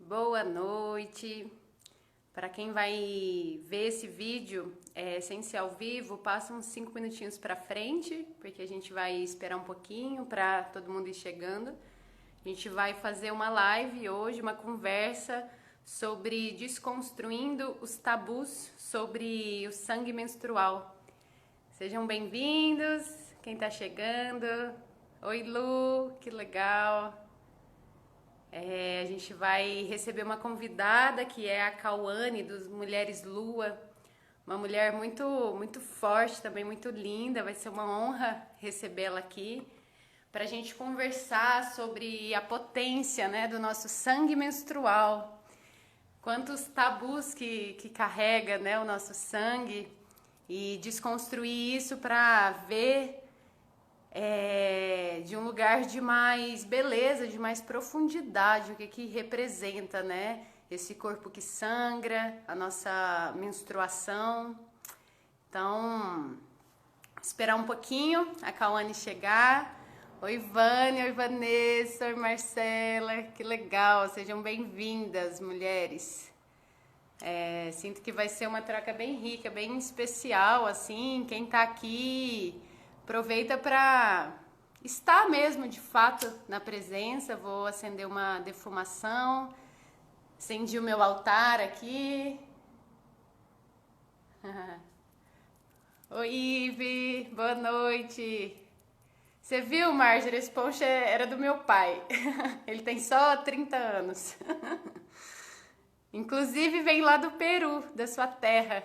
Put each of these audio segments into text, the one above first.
Boa noite. Para quem vai ver esse vídeo sem ser ao vivo, passa uns 5 minutinhos para frente, porque a gente vai esperar um pouquinho para todo mundo ir chegando. A gente vai fazer uma live hoje, uma conversa sobre desconstruindo os tabus sobre o sangue menstrual. Sejam bem-vindos, quem está chegando. Oi, Lu, que legal. A gente vai receber uma convidada que é a Cauane, dos Mulheres Lua, uma mulher muito forte, também muito linda. Vai ser uma honra recebê-la aqui para a gente conversar sobre a potência, né, do nosso sangue menstrual. Quantos tabus que carrega, né, o nosso sangue, e desconstruir isso para ver de um lugar de mais beleza, de mais profundidade, o que representa, né? Esse corpo que sangra, a nossa menstruação. Então, esperar um pouquinho a Cauane chegar. Oi, Vânia, oi, Vanessa, oi, Marcela, que legal, sejam bem-vindas, mulheres. Sinto que vai ser uma troca bem rica, bem especial, assim, quem tá aqui aproveita para estar mesmo, de fato, na presença. Vou acender uma defumação, acendi o meu altar aqui. Oi, Ive, boa noite. Você viu, Marjorie? Esse post era do meu pai. Ele tem só 30 anos. Inclusive vem lá do Peru, da sua terra.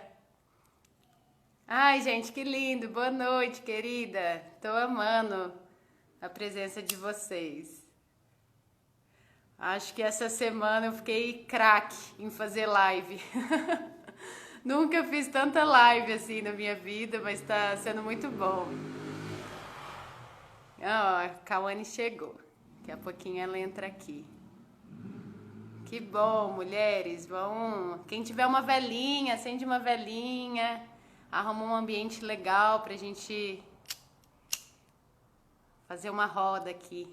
Ai, gente, que lindo. Boa noite, querida. Tô amando a presença de vocês. Acho que essa semana eu fiquei craque em fazer live. Nunca fiz tanta live assim na minha vida, mas tá sendo muito bom. Ó, a Cauane chegou. Daqui a pouquinho ela entra aqui. Que bom, mulheres. Quem tiver uma velinha, acende uma velinha. Arruma um ambiente legal pra gente fazer uma roda aqui.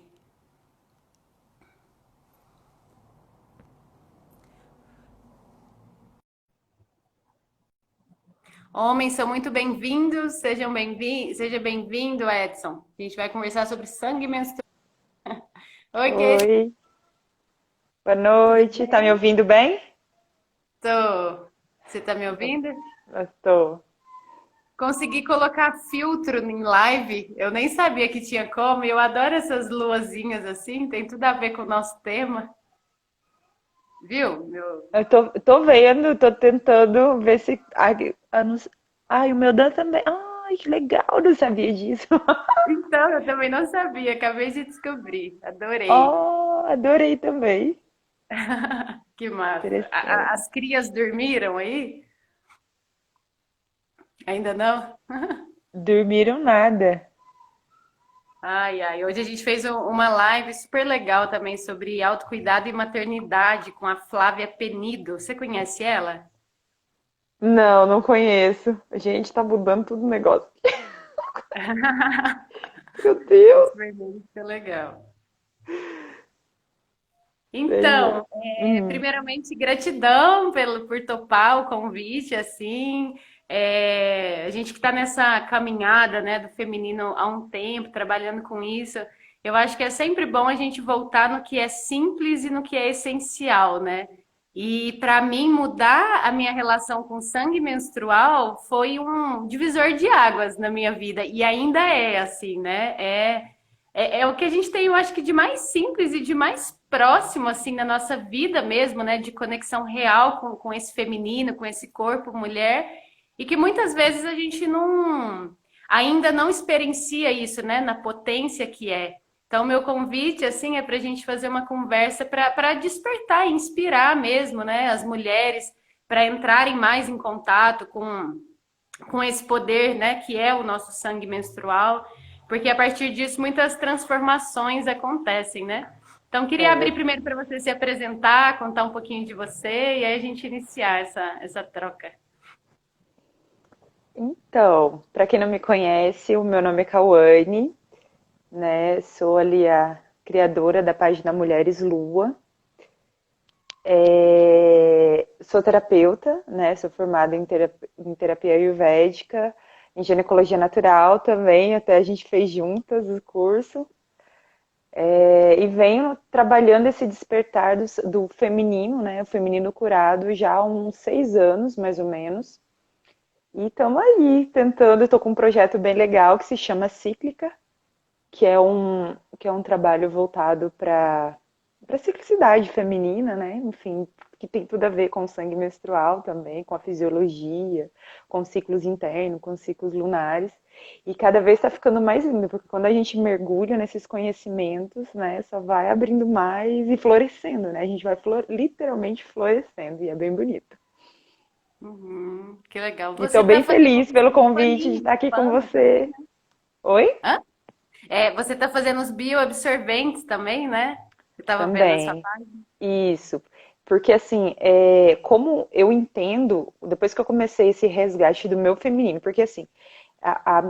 Homens são muito bem-vindos, seja bem-vindo, Edson. A gente vai conversar sobre sangue menstrual. Oi, querido. Oi, boa Tudo noite. Tá me bem? ouvindo bem? Tô. Você tá me ouvindo? Estou. Consegui colocar filtro em live. Eu nem sabia que tinha como. E eu adoro essas luazinhas assim, tem tudo a ver com o nosso tema. Viu? Eu tô vendo, tô tentando ver se. Ai, ai, o meu Dan também. Ai, que legal, não sabia disso. Então, eu também não sabia, acabei de descobrir. Adorei. Oh, adorei também. Que massa. Interessante. As crias dormiram aí? Ainda não? Dormiram nada. Ai, ai. Hoje a gente fez uma live super legal também sobre autocuidado e maternidade com a Flávia Penido. Você conhece ela? Não, não conheço. A gente tá mudando tudo o negócio. Meu Deus. Super bem, que legal. Beleza. Então, Uhum. primeiramente, gratidão por topar o convite, assim. A gente que está nessa caminhada, né, do feminino há um tempo, trabalhando com isso, eu acho que é sempre bom a gente voltar no que é simples e no que é essencial, né? E para mim, mudar a minha relação com sangue menstrual foi um divisor de águas na minha vida, e ainda é assim, né? É o que a gente tem, eu acho que de mais simples e de mais próximo, assim, na nossa vida mesmo, né? De conexão real com esse feminino, com esse corpo, mulher, e que muitas vezes a gente ainda não experiencia isso, né? Na potência que é. Então, meu convite, assim, é para a gente fazer uma conversa para despertar, inspirar mesmo, né? As mulheres para entrarem mais em contato com esse poder, né, que é o nosso sangue menstrual, porque a partir disso muitas transformações acontecem, né? Então, queria abrir É. primeiro para você se apresentar, contar um pouquinho de você e aí a gente iniciar essa troca. Então, para quem não me conhece, o meu nome é Cauane, né? Sou ali a criadora da página Mulheres Lua. E, né, a gente está falando sobre sangue menstrual, né? Então, para quem não me conhece, o meu nome é Cauane, né? Sou ali a criadora da página Mulheres Lua. E, né, sou ali a criadora da página Mulheres Lua. Né? Sou ali a criadora da página Mulheres Lua. Sou terapeuta, né? Sou formada em terapia ayurvédica, em ginecologia natural também, até a gente fez juntas o curso. E venho trabalhando esse despertar do feminino, né? O feminino curado já há uns 6 anos, mais ou menos. E estamos aí tentando, estou com um projeto bem legal que se chama Cíclica, que é um trabalho voltado para a ciclicidade feminina, né? Enfim, que tem tudo a ver com o sangue menstrual também, com a fisiologia, com ciclos internos, com ciclos lunares. E cada vez está ficando mais lindo, porque quando a gente mergulha nesses conhecimentos, né, só vai abrindo mais e florescendo, né? A gente vai literalmente florescendo e é bem bonito. Que legal. E Você estou está bem fazendo feliz uns pelo convite de paninhos estar aqui com pano também, você. né? Oi? Hã? Você está fazendo os bioabsorventes também, né? Eu estava vendo na sua Também. página. Isso, porque assim, como eu entendo, depois que eu comecei esse resgate do meu feminino, porque assim, as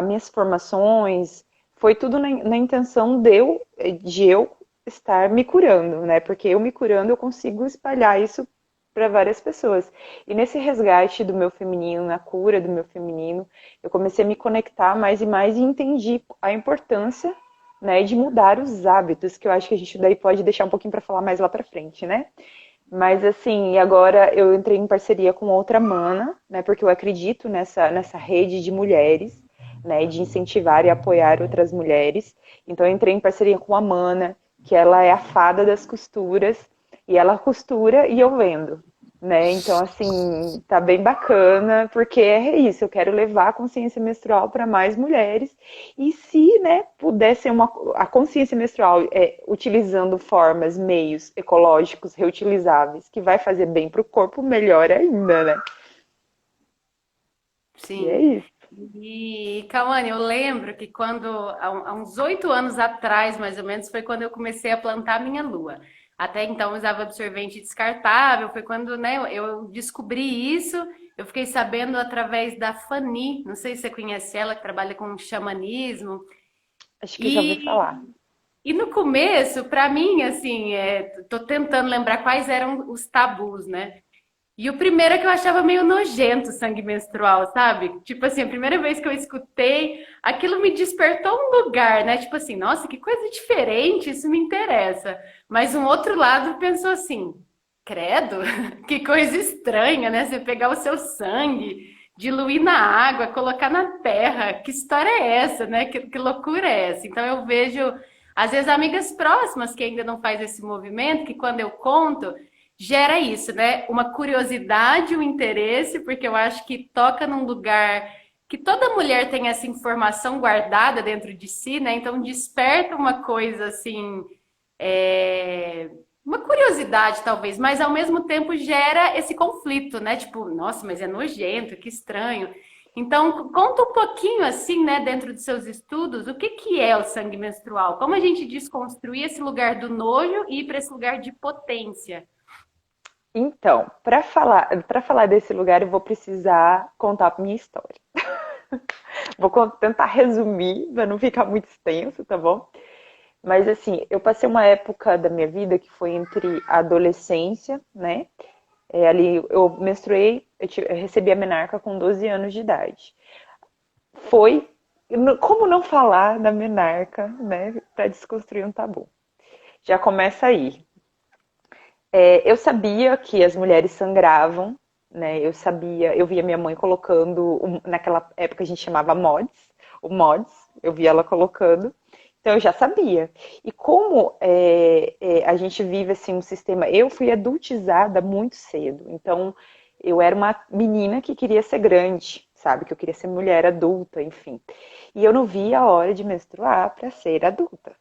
minhas formações foi tudo na intenção de eu estar me curando, né? Porque eu me curando eu consigo espalhar isso para várias pessoas. E nesse resgate do meu feminino, na cura do meu feminino, eu comecei a me conectar mais e mais e entendi a importância, né, de mudar os hábitos, que eu acho que a gente daí pode deixar um pouquinho para falar mais lá para frente, né? Mas assim, agora eu entrei em parceria com outra mana, né? Porque eu acredito nessa rede de mulheres, né? De incentivar e apoiar outras mulheres. Então eu entrei em parceria com a Mana, que ela é a fada das costuras, e ela costura e eu vendo. Né? Então, assim, tá bem bacana, porque é isso, eu quero levar a consciência menstrual para mais mulheres. E se, né, puder ser a consciência menstrual utilizando formas, meios ecológicos, reutilizáveis, que vai fazer bem para o corpo, melhor ainda, né? E é Sim. isso. E, Cauane, eu lembro que quando, há uns 8 anos atrás, mais ou menos, foi quando eu comecei a plantar a minha lua. Até então eu usava absorvente descartável, foi quando, né, eu descobri isso. Eu fiquei sabendo através da Fanny, não sei se você conhece ela, que trabalha com xamanismo. Acho que já ouvi E, falar. e no começo, para mim, assim, tô tentando lembrar quais eram os tabus, né? E o primeiro é que eu achava meio nojento sangue menstrual, sabe? Tipo assim, a primeira vez que eu escutei, aquilo me despertou um lugar, né? Tipo assim, nossa, que coisa diferente, isso me interessa. Mas um outro lado pensou assim, credo, que coisa estranha, né? Você pegar o seu sangue, diluir na água, colocar na terra, que história é essa, né? Que loucura é essa? Então eu vejo, às vezes, amigas próximas que ainda não faz esse movimento, que quando eu conto gera isso, né? Uma curiosidade, um interesse, porque eu acho que toca num lugar que toda mulher tem essa informação guardada dentro de si, né? Então desperta uma coisa assim, uma curiosidade talvez, mas ao mesmo tempo gera esse conflito, né? Tipo, nossa, mas é nojento, que estranho. Então, conta um pouquinho assim, né, dentro dos seus estudos, o que que é o sangue menstrual? Como a gente desconstruir esse lugar do nojo e ir para esse lugar de potência? Então, para falar desse lugar, eu vou precisar contar a minha história. Vou tentar resumir, para não ficar muito extenso, tá bom? Mas assim, eu passei uma época da minha vida que foi entre a adolescência, né? Ali eu menstruei, eu recebi a menarca com 12 anos de idade. Foi, como não falar da menarca, né? Para desconstruir um tabu. Já começa aí. Eu sabia que as mulheres sangravam, né? Eu sabia, eu via minha mãe colocando, naquela época a gente chamava mods, o mods, eu via ela colocando. Então eu já sabia. E como a gente vive assim um sistema, eu fui adultizada muito cedo. Então eu era uma menina que queria ser grande, sabe? Que eu queria ser mulher adulta, enfim. E eu não via a hora de menstruar para ser adulta.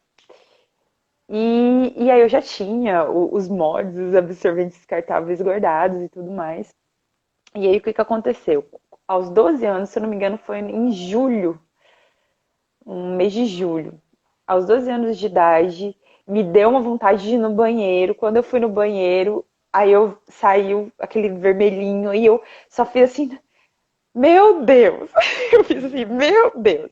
E aí eu já tinha os mods, os absorventes descartáveis guardados e tudo mais. E aí o que que aconteceu? Aos 12 anos, se eu não me engano, foi em julho, um mês de julho. Aos 12 anos de idade, me deu uma vontade de ir no banheiro. Quando eu fui no banheiro, aí eu saiu aquele vermelhinho e eu só fiz assim, meu Deus! Eu fiz assim, meu Deus!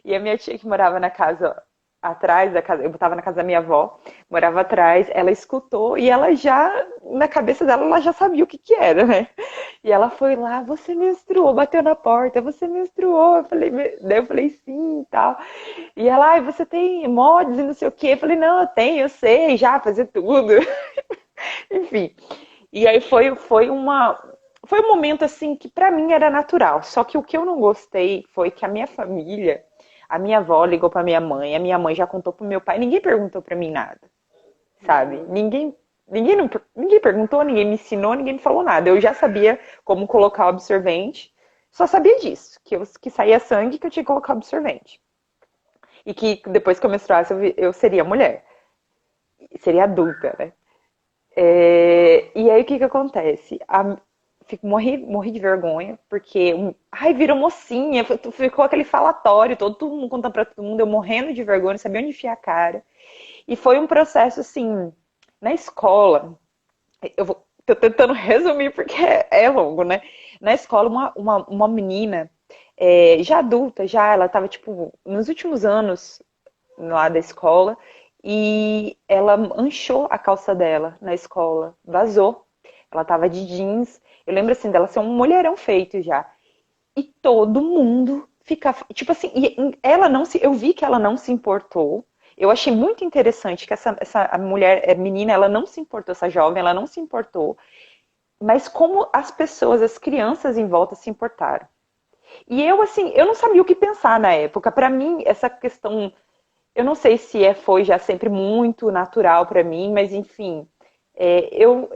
E a minha tia que morava na casa atrás da casa, eu estava na casa da minha avó, morava atrás, ela escutou e ela já na cabeça dela, ela já sabia o que que era, né? E ela foi lá, você menstruou, bateu na porta, você menstruou. Daí eu falei, sim, e tal. E ela, ai, você tem mods e não sei o quê. Eu falei, não, eu tenho, eu sei já fazer tudo. Enfim. E aí foi um momento assim que pra mim era natural. Só que o que eu não gostei foi que a minha família, a minha avó ligou pra minha mãe, a minha mãe já contou pro meu pai, ninguém perguntou pra mim nada, sabe? Ninguém perguntou, ninguém me ensinou, ninguém me falou nada. Eu já sabia como colocar o absorvente, só sabia disso, que saía sangue que eu tinha que colocar o absorvente. E que depois que eu menstruasse eu seria mulher, seria adulta, né? E aí o que que acontece? Morri de vergonha, porque, ai, virou mocinha, ficou aquele falatório, todo mundo contando pra todo mundo, eu morrendo de vergonha, não sabia onde enfiar a cara. E foi um processo, assim, na escola, tô tentando resumir porque é longo, né? Na escola, uma menina, já adulta, já, ela tava, tipo, nos últimos anos lá da escola, e ela manchou a calça dela na escola, vazou. Ela tava de jeans. Eu lembro assim dela ser um mulherão feito já. E todo mundo ficava, tipo assim, ela não se, eu vi que ela não se importou. Eu achei muito interessante que essa mulher, menina, ela não se importou, essa jovem, ela não se importou. Mas como as pessoas, as crianças em volta se importaram. E eu, assim, eu não sabia o que pensar na época. Para mim, essa questão eu não sei se foi já sempre muito natural para mim, mas enfim, eu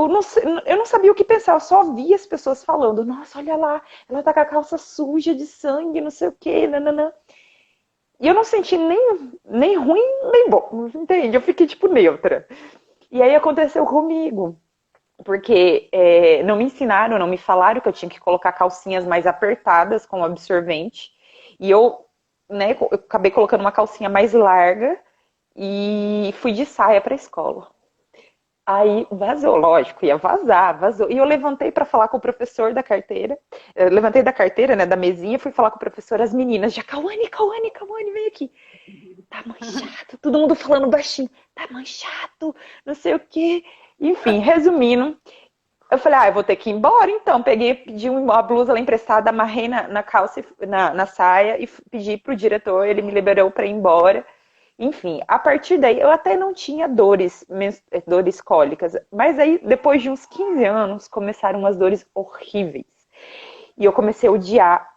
não sabia o que pensar, eu só via as pessoas falando, nossa, olha lá, ela tá com a calça suja de sangue, não sei o quê, nananã. E eu não senti nem ruim, nem bom, entende? Eu fiquei tipo neutra. E aí aconteceu comigo, porque não me ensinaram, não me falaram que eu tinha que colocar calcinhas mais apertadas com absorvente. E eu, né, eu acabei colocando uma calcinha mais larga e fui de saia para a escola. Aí vazou, lógico, ia vazar, vazou. E eu levantei para falar com o professor da carteira. Eu levantei da carteira, né, da mesinha, fui falar com o professor, as meninas já, Cauane, vem aqui. Tá manchado, todo mundo falando baixinho, tá manchado, não sei o quê. Enfim, resumindo, eu falei, eu vou ter que ir embora então. Peguei, pedi uma blusa lá emprestada, amarrei na calça, na saia e pedi pro diretor, ele me liberou para ir embora. Enfim, a partir daí eu até não tinha dores cólicas, mas aí depois de uns 15 anos começaram umas dores horríveis. E eu comecei a odiar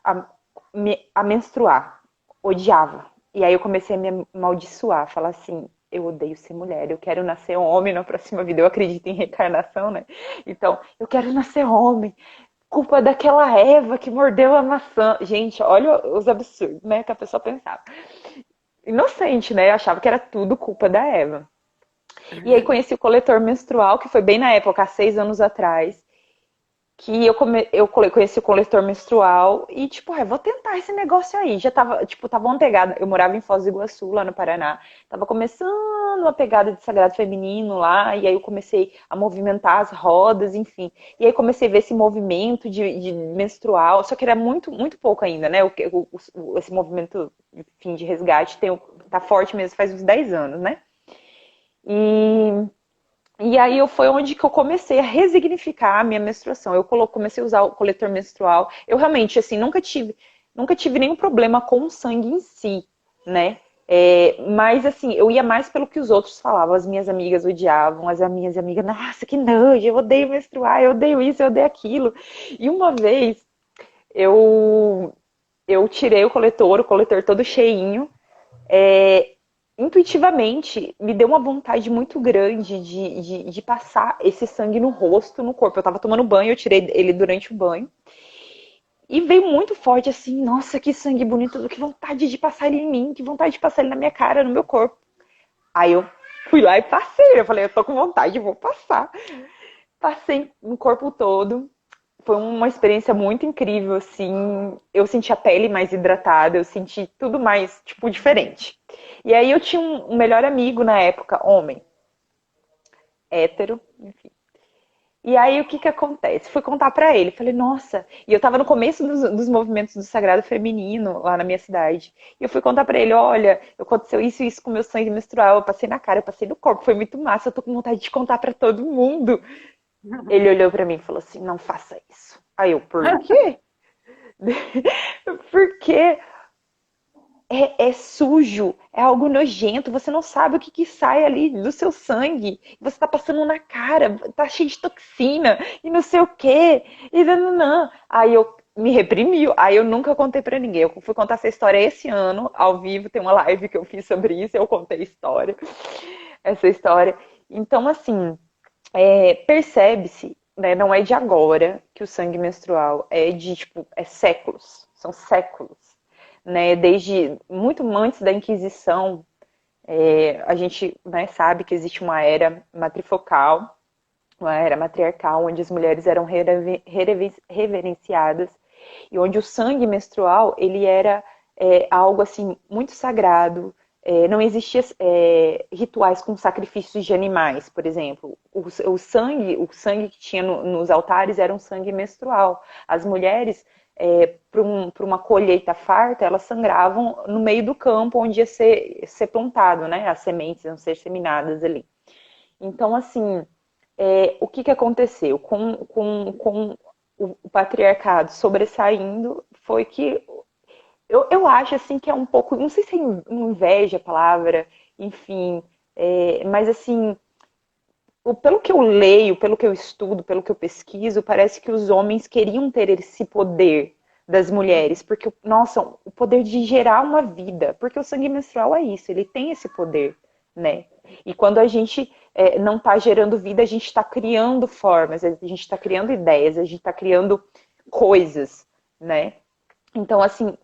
a menstruar, odiava. E aí eu comecei a me amaldiçoar, falar assim, eu odeio ser mulher, eu quero nascer homem na próxima vida, eu acredito em reencarnação, né? Então, eu quero nascer homem, culpa daquela Eva que mordeu a maçã. Gente, olha os absurdos, né, que a pessoa pensava. Inocente, né? Eu achava que era tudo culpa da Eva. E aí conheci o coletor menstrual, que foi bem na época, há 6 anos atrás, que eu conheci o coletor menstrual e, tipo, vou tentar esse negócio aí. Já tava, tipo, tava uma pegada. Eu morava em Foz do Iguaçu, lá no Paraná. Tava começando uma pegada de sagrado feminino lá, e aí eu comecei a movimentar as rodas, enfim. E aí comecei a ver esse movimento de menstrual, só que era muito, muito pouco ainda, né? Esse movimento, enfim, de resgate tá forte mesmo faz uns 10 anos, né? E e aí foi onde que eu comecei a resignificar a minha menstruação. Eu comecei a usar o coletor menstrual. Eu realmente, assim, nunca tive nenhum problema com o sangue em si, né? Mas, assim, eu ia mais pelo que os outros falavam. As minhas amigas odiavam, as minhas amigas, nossa, que nojo, eu odeio menstruar, eu odeio isso, eu odeio aquilo. E uma vez, eu, eu tirei o coletor todo cheinho, intuitivamente me deu uma vontade muito grande de passar esse sangue no rosto, no corpo. Eu tava tomando banho, eu tirei ele durante o banho. E veio muito forte assim, nossa, que sangue bonito, que vontade de passar ele em mim, que vontade de passar ele na minha cara, no meu corpo. Aí eu fui lá e passei, eu falei, eu tô com vontade, eu vou passar. Passei no corpo todo. Foi uma experiência muito incrível, assim. Eu senti a pele mais hidratada, eu senti tudo mais, tipo, diferente. E aí eu tinha um melhor amigo na época, homem, hétero, enfim. E aí, o que que acontece? Fui contar pra ele. Falei, nossa. E eu tava no começo dos movimentos do Sagrado Feminino, lá na minha cidade. E eu fui contar pra ele, olha, aconteceu isso e isso com meu sangue menstrual. Eu passei na cara, eu passei no corpo. Foi muito massa. Eu tô com vontade de contar pra todo mundo. Ele olhou pra mim e falou assim, não faça isso. Aí eu, por quê? Porque é sujo, é algo nojento, você não sabe o que, que sai ali do seu sangue. Você tá passando na cara, tá cheio de toxina e não sei o quê. E não. Aí eu me reprimiu, aí eu nunca contei pra ninguém. Eu fui contar essa história esse ano, ao vivo, tem uma live que eu fiz sobre isso, eu contei a história, essa história. Então, assim, percebe-se, né, não é de agora que o sangue menstrual é de, tipo, é séculos, são séculos, né, desde muito antes da Inquisição, a gente, né, sabe que existe uma era matrifocal, uma era matriarcal, onde as mulheres eram reverenciadas e onde o sangue menstrual ele era algo assim muito sagrado. Não existia rituais com sacrifícios de animais, por exemplo. O sangue que tinha nos altares era um sangue menstrual. As mulheres, para uma colheita farta, elas sangravam no meio do campo onde ia ser plantado, né? As sementes iam ser seminadas ali. Então, assim, o que aconteceu? Com o patriarcado sobressaindo, foi que eu acho assim que é um pouco, não sei se é inveja a palavra, enfim, mas assim, pelo que eu leio, pelo que eu estudo, pelo que eu pesquiso, parece que os homens queriam ter esse poder das mulheres, porque, nossa, o poder de gerar uma vida, porque o sangue menstrual é isso, ele tem esse poder, né? E quando a gente não está gerando vida, a gente está criando formas, a gente está criando ideias, a gente está criando coisas, né? Então, assim,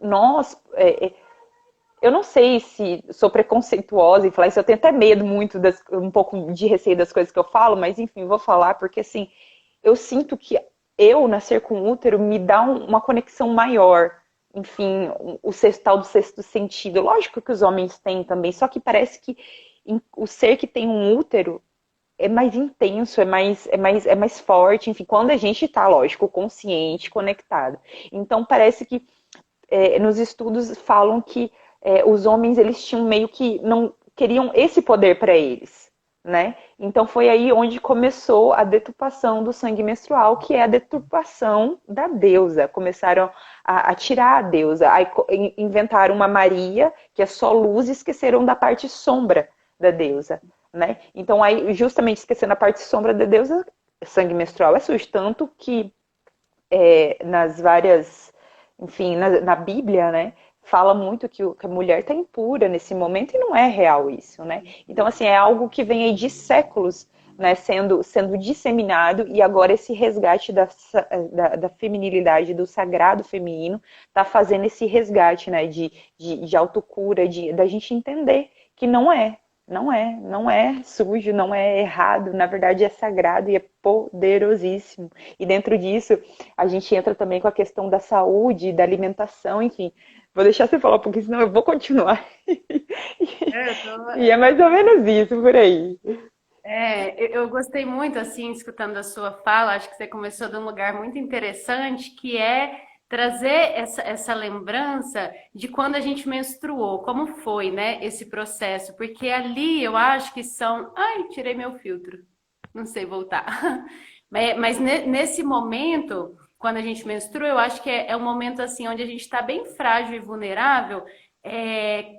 eu não sei se sou preconceituosa em falar isso, eu tenho até medo muito, um pouco de receio das coisas que eu falo, mas enfim, vou falar, porque assim, eu sinto que eu nascer com útero me dá uma conexão maior, enfim, tal do sexto sentido. Lógico que os homens têm também, só que parece que o ser que tem um útero é mais intenso, é mais forte, enfim, quando a gente tá, lógico, consciente, conectado. Então parece que nos estudos falam que os homens eles tinham meio que não queriam esse poder para eles, né? Então foi aí onde começou a deturpação do sangue menstrual, que é a deturpação da deusa. Começaram a tirar a deusa, aí inventaram uma Maria, que é só luz, e esqueceram da parte sombra da deusa, né? Então aí, justamente esquecendo a parte sombra da deusa, sangue menstrual é sujo, tanto que nas várias, enfim, na Bíblia, né, fala muito que a mulher está impura nesse momento e não é real isso, né? Então, assim, é algo que vem aí de séculos, né, sendo disseminado, e agora esse resgate da feminilidade, do sagrado feminino, está fazendo esse resgate, né, de autocura, da gente entender que não é sujo, não é errado, na verdade é sagrado e é poderosíssimo. E dentro disso, a gente entra também com a questão da saúde, da alimentação, enfim. Vou deixar você falar um pouquinho, senão eu vou continuar. E é mais ou menos isso por aí. Eu gostei muito, assim, escutando a sua fala. Acho que você começou de um lugar muito interessante, que é trazer essa lembrança de quando a gente menstruou, como foi, né, esse processo. Porque ali eu acho que são. Ai, tirei meu filtro, não sei voltar. Mas nesse momento, quando a gente menstrua, eu acho que é um momento assim onde a gente está bem frágil e vulnerável,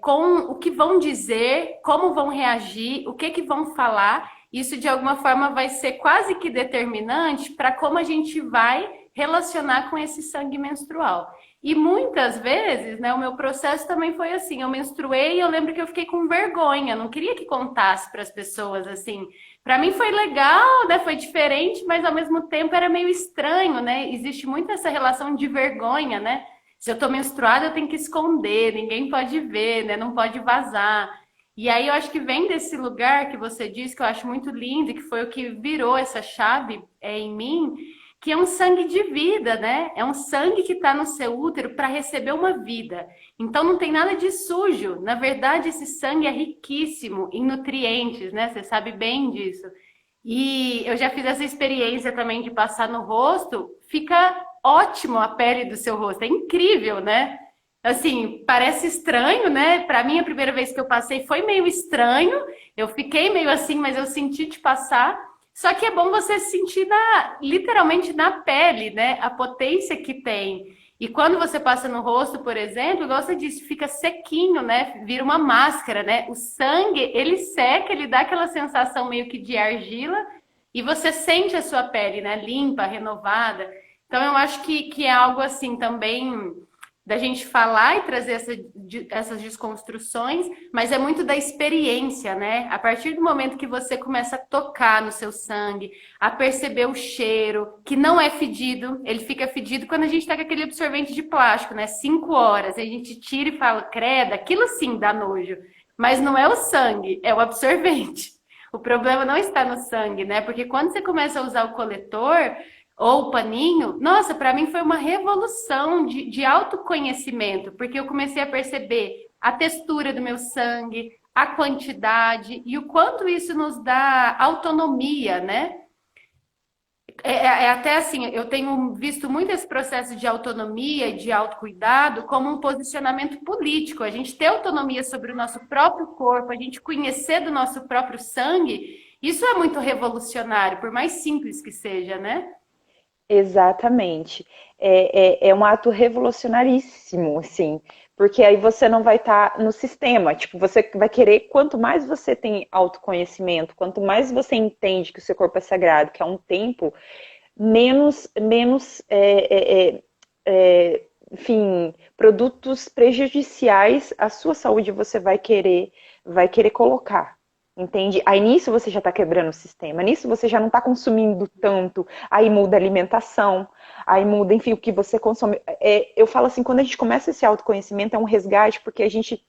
com o que vão dizer, como vão reagir, o que vão falar. Isso de alguma forma vai ser quase que determinante para como a gente vai relacionar com esse sangue menstrual. E muitas vezes, né, o meu processo também foi assim. Eu menstruei e eu lembro que eu fiquei com vergonha, não queria que contasse para as pessoas assim. Para mim foi legal, né? Foi diferente, mas ao mesmo tempo era meio estranho, né? Existe muito essa relação de vergonha, né? Se eu tô menstruada, eu tenho que esconder, ninguém pode ver, né? Não pode vazar. E aí eu acho que vem desse lugar que você disse, que eu acho muito lindo, e que foi o que virou essa chave em mim, que é um sangue de vida, né? É um sangue que está no seu útero para receber uma vida. Então não tem nada de sujo. Na verdade, esse sangue é riquíssimo em nutrientes, né? Você sabe bem disso. E eu já fiz essa experiência também de passar no rosto, fica ótimo a pele do seu rosto, é incrível, né? Assim, parece estranho, né? Para mim, a primeira vez que eu passei foi meio estranho, eu fiquei meio assim, mas eu senti de passar. Só que é bom você sentir literalmente na pele, né? A potência que tem. E quando você passa no rosto, por exemplo, igual você disse, fica sequinho, né? Vira uma máscara, né? O sangue, ele seca, ele dá aquela sensação meio que de argila e você sente a sua pele, né? Limpa, renovada. Então, eu acho que é algo assim também da gente falar e trazer essas desconstruções, mas é muito da experiência, né? A partir do momento que você começa a tocar no seu sangue, a perceber o cheiro, que não é fedido, ele fica fedido quando a gente tá com aquele absorvente de plástico, né? 5 horas, a gente tira e fala, creda, aquilo sim dá nojo. Mas não é o sangue, é o absorvente. O problema não está no sangue, né? Porque quando você começa a usar o coletor, ou o paninho, nossa, para mim foi uma revolução de autoconhecimento, porque eu comecei a perceber a textura do meu sangue, a quantidade e o quanto isso nos dá autonomia, né? É até assim, eu tenho visto muito esse processo de autonomia e de autocuidado como um posicionamento político. A gente ter autonomia sobre o nosso próprio corpo, a gente conhecer do nosso próprio sangue, isso é muito revolucionário, por mais simples que seja, né? Exatamente. É um ato revolucionaríssimo, assim, porque aí você não vai estar no sistema. Tipo, você vai querer, quanto mais você tem autoconhecimento, quanto mais você entende que o seu corpo é sagrado, que é um templo, menos enfim, produtos prejudiciais à sua saúde você vai querer colocar. Entende? Aí nisso você já está quebrando o sistema, nisso você já não está consumindo tanto, aí muda a alimentação, aí muda, enfim, o que você consome. Eu falo assim, quando a gente começa esse autoconhecimento, é um resgate, porque a gente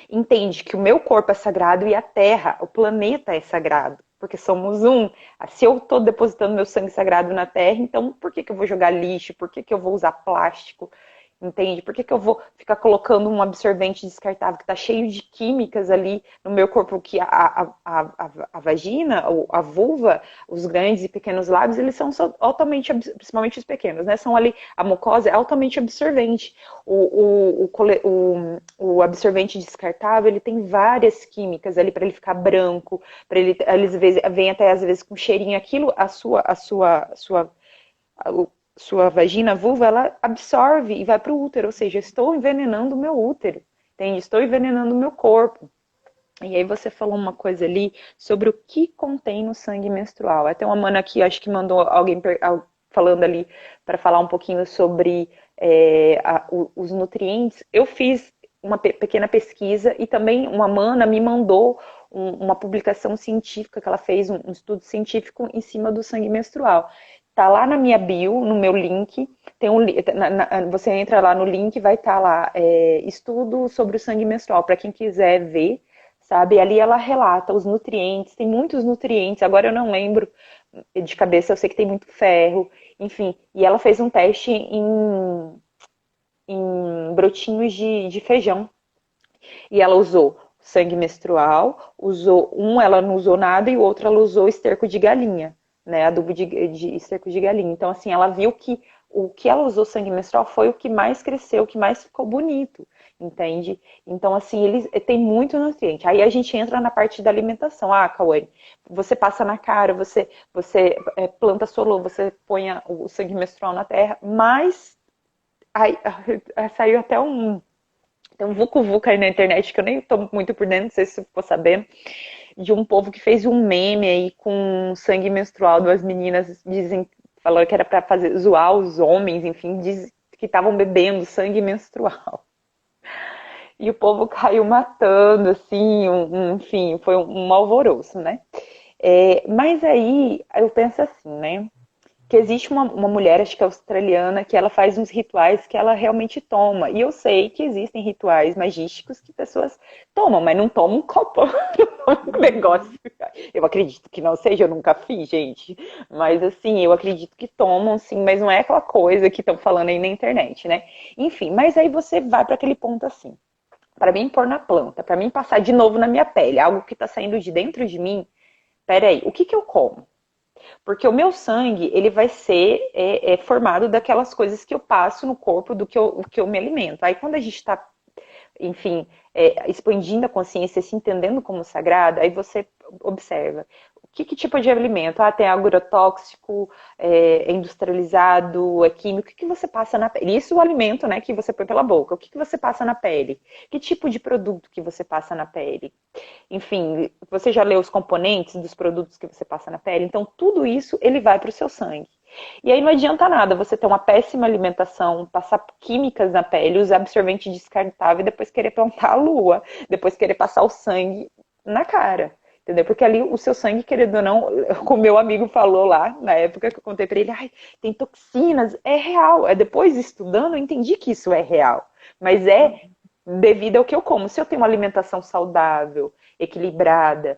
entende que o meu corpo é sagrado e a Terra, o planeta é sagrado, porque somos um. Se eu estou depositando meu sangue sagrado na Terra, então por que eu vou jogar lixo? Por que eu vou usar plástico? Entende? Por que eu vou ficar colocando um absorvente descartável que está cheio de químicas ali no meu corpo, que a vagina, a vulva, os grandes e pequenos lábios, eles são altamente, principalmente os pequenos, né? São ali, a mucosa é altamente absorvente. O absorvente descartável, ele tem várias químicas ali para ele ficar branco, para ele, eles vêm até às vezes com cheirinho, aquilo, sua vagina, a vulva, ela absorve e vai para o útero, ou seja, estou envenenando o meu útero, entende? Estou envenenando o meu corpo. E aí você falou uma coisa ali sobre o que contém no sangue menstrual. Até uma mana aqui, acho que mandou alguém falando ali para falar um pouquinho sobre os nutrientes. Eu fiz uma pequena pesquisa e também uma mana me mandou uma publicação científica que ela fez, um estudo científico em cima do sangue menstrual. Tá lá na minha bio, no meu link, tem você entra lá no link, vai estar lá estudo sobre o sangue menstrual, para quem quiser ver, sabe? Ali ela relata os nutrientes, tem muitos nutrientes, agora eu não lembro de cabeça, eu sei que tem muito ferro, enfim. E ela fez um teste em brotinhos de feijão. E ela usou sangue menstrual, ela não usou nada e o outro ela usou esterco de galinha, né? Adubo de esterco de galinha. Então, assim, ela viu que o que ela usou sangue menstrual foi o que mais cresceu, o que mais ficou bonito, entende? Então, assim, eles tem muito nutriente. Aí a gente entra na parte da alimentação. Ah, Cauane, você passa na cara, você planta solo, você põe o sangue menstrual na terra, mas aí, saiu até tem um vucu-vucu aí na internet que eu nem tô muito por dentro, não sei se você ficou sabendo, de um povo que fez um meme aí com sangue menstrual das meninas, dizem, falou que era pra fazer, zoar os homens, enfim, que estavam bebendo sangue menstrual. E o povo caiu matando, assim, enfim, foi um alvoroço, né? Mas aí eu penso assim, né? Que existe uma mulher, acho que é australiana, que ela faz uns rituais que ela realmente toma. E eu sei que existem rituais magísticos que pessoas tomam, mas não tomam um copo, um negócio. Eu acredito que não seja, eu nunca fiz, gente. Mas assim, eu acredito que tomam, sim, mas não é aquela coisa que estão falando aí na internet, né? Enfim, mas aí você vai para aquele ponto assim. Para mim pôr na planta, para mim passar de novo na minha pele, algo que está saindo de dentro de mim, peraí, o que que eu como? Porque o meu sangue, ele vai ser formado daquelas coisas que eu passo no corpo, o que eu me alimento. Aí quando a gente está, enfim, expandindo a consciência, se entendendo como sagrada, aí você observa. Que tipo de alimento? Ah, tem agrotóxico, é industrializado, é químico. O que você passa na pele? Isso é o alimento, né, que você põe pela boca. O que você passa na pele? Que tipo de produto que você passa na pele? Enfim, você já leu os componentes dos produtos que você passa na pele? Então, tudo isso, ele vai para o seu sangue. E aí não adianta nada você ter uma péssima alimentação, passar químicas na pele, usar absorvente descartável e depois querer plantar a lua, depois querer passar o sangue na cara. Entendeu? Porque ali o seu sangue, querendo ou não, como meu amigo falou lá, na época que eu contei pra ele, ai, tem toxinas, é real. Depois estudando, eu entendi que isso é real. Mas é devido ao que eu como. Se eu tenho uma alimentação saudável, equilibrada,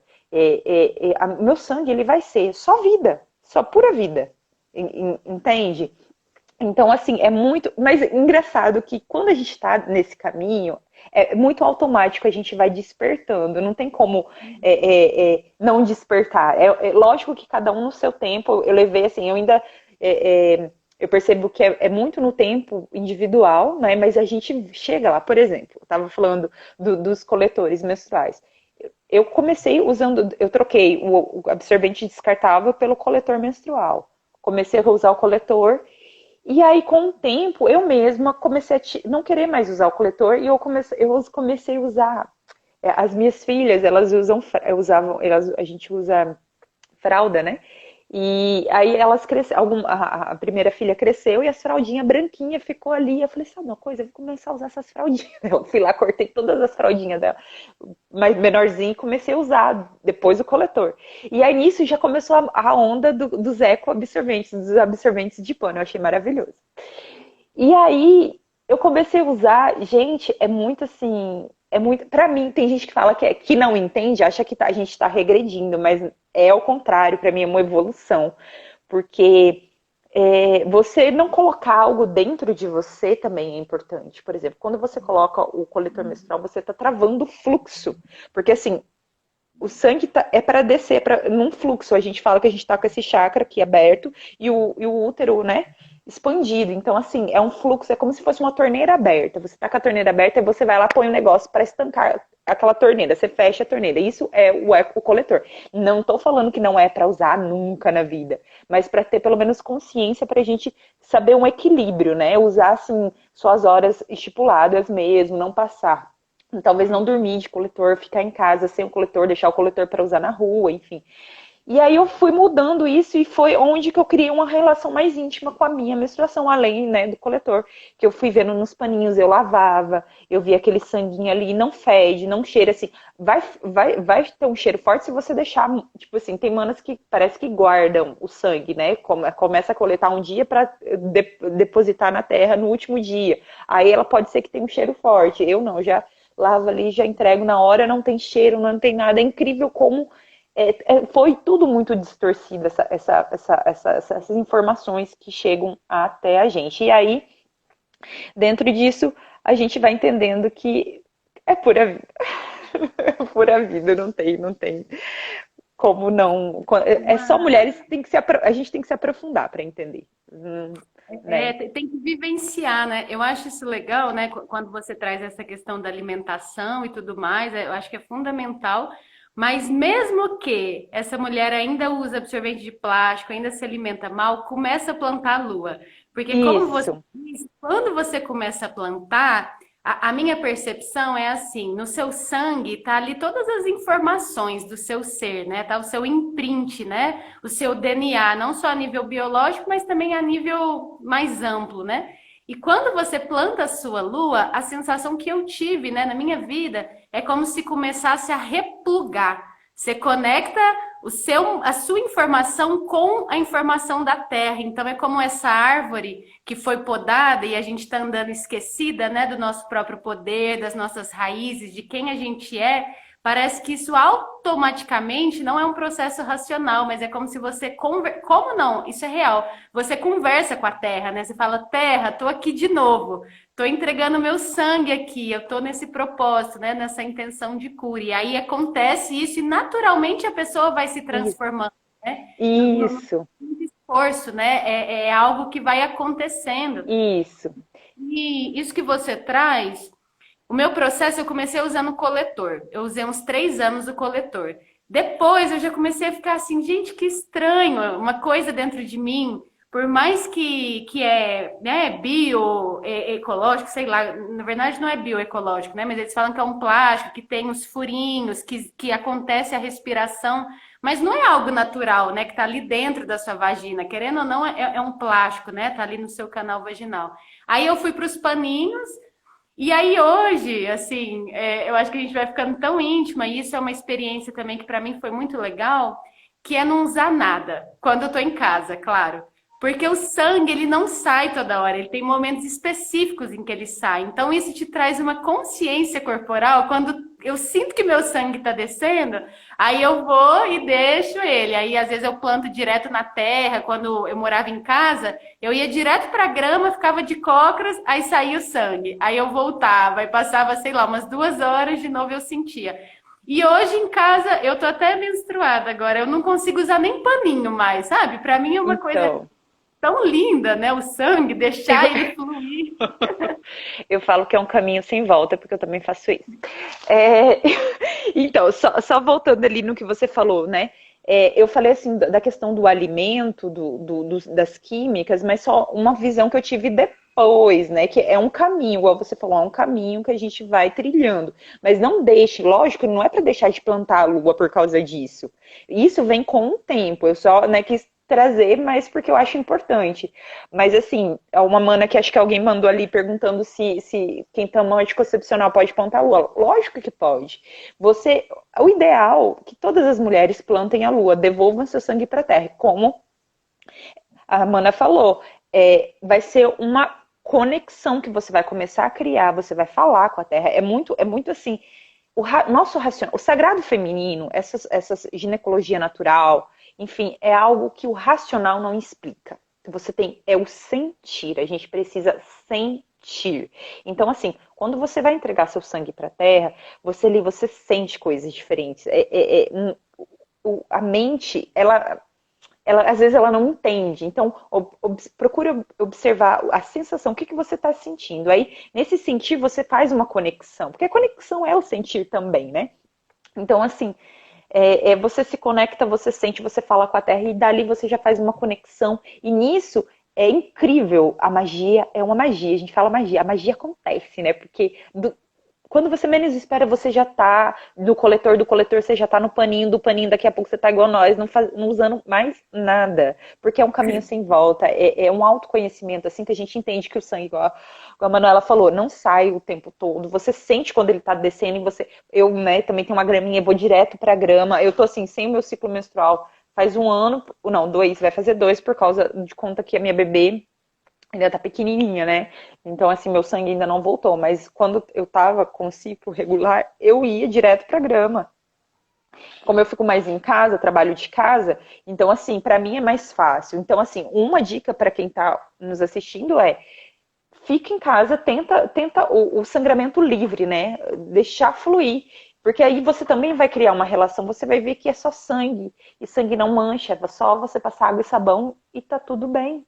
meu sangue ele vai ser só vida, só pura vida. Entende? Então, assim, é muito. Mas engraçado que quando a gente está nesse caminho, é muito automático, a gente vai despertando. Não tem como não despertar. Lógico que cada um no seu tempo, eu levei assim, eu ainda. Eu percebo que é muito no tempo individual, né? Mas a gente chega lá. Por exemplo, eu estava falando dos coletores menstruais. Eu comecei usando, eu troquei o absorvente descartável pelo coletor menstrual. Comecei a usar o coletor. E aí, com o tempo, eu mesma comecei a não querer mais usar o coletor e eu comecei a usar. As minhas filhas, elas a gente usa fralda, né? E aí elas cresceram, a primeira filha cresceu e as fraldinhas branquinhas ficou ali. Eu falei, sabe uma coisa? Eu vou começar a usar essas fraldinhas. Eu fui lá, cortei todas as fraldinhas dela, mais menorzinha, e comecei a usar depois o coletor. E aí nisso já começou a onda dos eco-absorventes, dos absorventes de pano. Eu achei maravilhoso. E aí eu comecei a usar, gente, é muito assim, é muito, para mim, tem gente que fala que não entende, acha que a gente está regredindo, mas é ao contrário, para mim é uma evolução, porque você não colocar algo dentro de você também é importante. Por exemplo, quando você coloca o coletor menstrual, você está travando o fluxo, porque assim, o sangue é para descer num fluxo. A gente fala que a gente está com esse chakra aqui aberto e o útero, né, expandido. Então, assim, é um fluxo, é como se fosse uma torneira aberta. Você está com a torneira aberta e você vai lá, põe um negócio para estancar aquela torneira. Você fecha a torneira. Isso é o coletor. Não estou falando que não é para usar nunca na vida, mas para ter pelo menos consciência para a gente saber um equilíbrio, né? Usar, assim, suas horas estipuladas mesmo, não passar. Talvez não dormir de coletor, ficar em casa sem o coletor, deixar o coletor para usar na rua, enfim. E aí eu fui mudando isso e foi onde que eu criei uma relação mais íntima com a minha menstruação, além, né, do coletor, que eu fui vendo nos paninhos, eu lavava, eu via aquele sanguinho ali, não fede, não cheira, assim, vai ter um cheiro forte se você deixar, tipo assim, tem manas que parece que guardam o sangue, né, começa a coletar um dia para depositar na terra no último dia, aí ela pode ser que tenha um cheiro forte, eu não, já lavo ali, já entrego na hora, não tem cheiro, não tem nada. É incrível como foi tudo muito distorcido, essas informações que chegam até a gente. E aí, dentro disso, a gente vai entendendo que é pura vida. É pura vida, não tem como não. É só mulheres, a gente tem que se aprofundar para entender. Né? Tem que vivenciar, né? Eu acho isso legal, né? Quando você traz essa questão da alimentação e tudo mais, eu acho que é fundamental. Mas mesmo que essa mulher ainda usa absorvente de plástico, ainda se alimenta mal, começa a plantar a lua. Porque como você Isso. diz, quando você começa a plantar, a minha percepção é assim, no seu sangue tá ali todas as informações do seu ser, né? Tá o seu imprint, né? O seu DNA, não só a nível biológico, mas também a nível mais amplo, né? E quando você planta a sua lua, a sensação que eu tive, né, na minha vida é como se começasse a replugar. Você conecta a sua informação com a informação da Terra. Então é como essa árvore que foi podada e a gente está andando esquecida, né, do nosso próprio poder, das nossas raízes, de quem a gente é. parece que isso automaticamente não é um processo racional, mas é como se você como não? Isso é real. Você conversa com a terra, né? Você fala: "Terra, tô aqui de novo. Tô entregando meu sangue aqui. Eu tô nesse propósito, né? Nessa intenção de cura". E aí acontece isso e naturalmente a pessoa vai se Isso. transformando, né? Não Isso. tem esforço, né? É algo que vai acontecendo. Isso. E isso que você traz, o meu processo eu comecei usando coletor. Eu usei uns 3 anos o coletor. Depois eu já comecei a ficar assim, gente, que estranho, uma coisa dentro de mim, por mais que é, né, ecológico, sei lá, na verdade não é bioecológico, né? Mas eles falam que é um plástico, que tem os furinhos, que acontece a respiração, mas não é algo natural, né? Que tá ali dentro da sua vagina. Querendo ou não, é um plástico, né? Tá ali no seu canal vaginal. Aí eu fui para os paninhos, e aí hoje, assim, eu acho que a gente vai ficando tão íntima, e isso é uma experiência também que para mim foi muito legal, que é não usar nada, quando eu tô em casa, claro. Porque o sangue, ele não sai toda hora, ele tem momentos específicos em que ele sai. Então isso te traz uma consciência corporal, quando eu sinto que meu sangue tá descendo, aí eu vou e deixo ele. Aí às vezes eu planto direto na terra, quando eu morava em casa, eu ia direto pra grama, ficava de cócoras, aí saía o sangue. Aí eu voltava, e passava, sei lá, umas 2 horas, de novo eu sentia. E hoje em casa, eu tô até menstruada agora, eu não consigo usar nem paninho mais, sabe? Pra mim é uma coisa Então, tão linda, né? O sangue, deixar ele fluir. eu falo que é um caminho sem volta, porque eu também faço isso. É, então, só voltando ali no que você falou, né? Eu falei assim da questão do alimento, das químicas, mas só uma visão que eu tive depois, né? Que é um caminho, igual você falou, é um caminho que a gente vai trilhando. Mas não deixe, lógico, não é para deixar de plantar a lua por causa disso. Isso vem com o tempo. Eu só, né, quis trazer, mas porque eu acho importante. Mas assim, é uma mana que acho que alguém mandou ali perguntando se quem toma anticoncepcional pode plantar a lua. Lógico que pode. Você, o ideal é que todas as mulheres plantem a lua, devolvam seu sangue para a terra. Como a mana falou, vai ser uma conexão que você vai começar a criar, você vai falar com a terra. É muito assim, nosso racional, o sagrado feminino, essas ginecologia natural, enfim, é algo que o racional não explica. Você tem, é o sentir, a gente precisa sentir. Então, assim, quando você vai entregar seu sangue para a terra, você sente coisas diferentes. A mente, ela às vezes ela não entende. Então, procura observar a sensação, o que você está sentindo. Aí, nesse sentir, você faz uma conexão, porque a conexão é o sentir também, né? Então, assim, você se conecta, você sente, você fala com a terra, e dali você já faz uma conexão. E nisso é incrível. A magia é uma magia. A gente fala magia. A magia acontece, né? Porque quando você menos espera, você já tá do coletor você já tá no paninho, do paninho daqui a pouco você tá igual nós, não usando mais nada. Porque é um caminho sem volta, é um autoconhecimento, assim, que a gente entende que o sangue, igual a Manuela falou, não sai o tempo todo. Você sente quando ele tá descendo e eu, né, também tenho uma graminha, vou direto pra grama. Eu tô assim, sem o meu ciclo menstrual faz 1 ano, não, 2, vai fazer 2 por causa de conta que a minha bebê ainda tá pequenininha, né? Então, assim, meu sangue ainda não voltou. Mas quando eu tava com ciclo regular, eu ia direto pra grama. Como eu fico mais em casa, trabalho de casa, então, assim, pra mim é mais fácil. Então, assim, uma dica pra quem tá nos assistindo é: fica em casa, tenta o sangramento livre, né? Deixar fluir. Porque aí você também vai criar uma relação, você vai ver que é só sangue. E sangue não mancha, é só você passar água e sabão e tá tudo bem,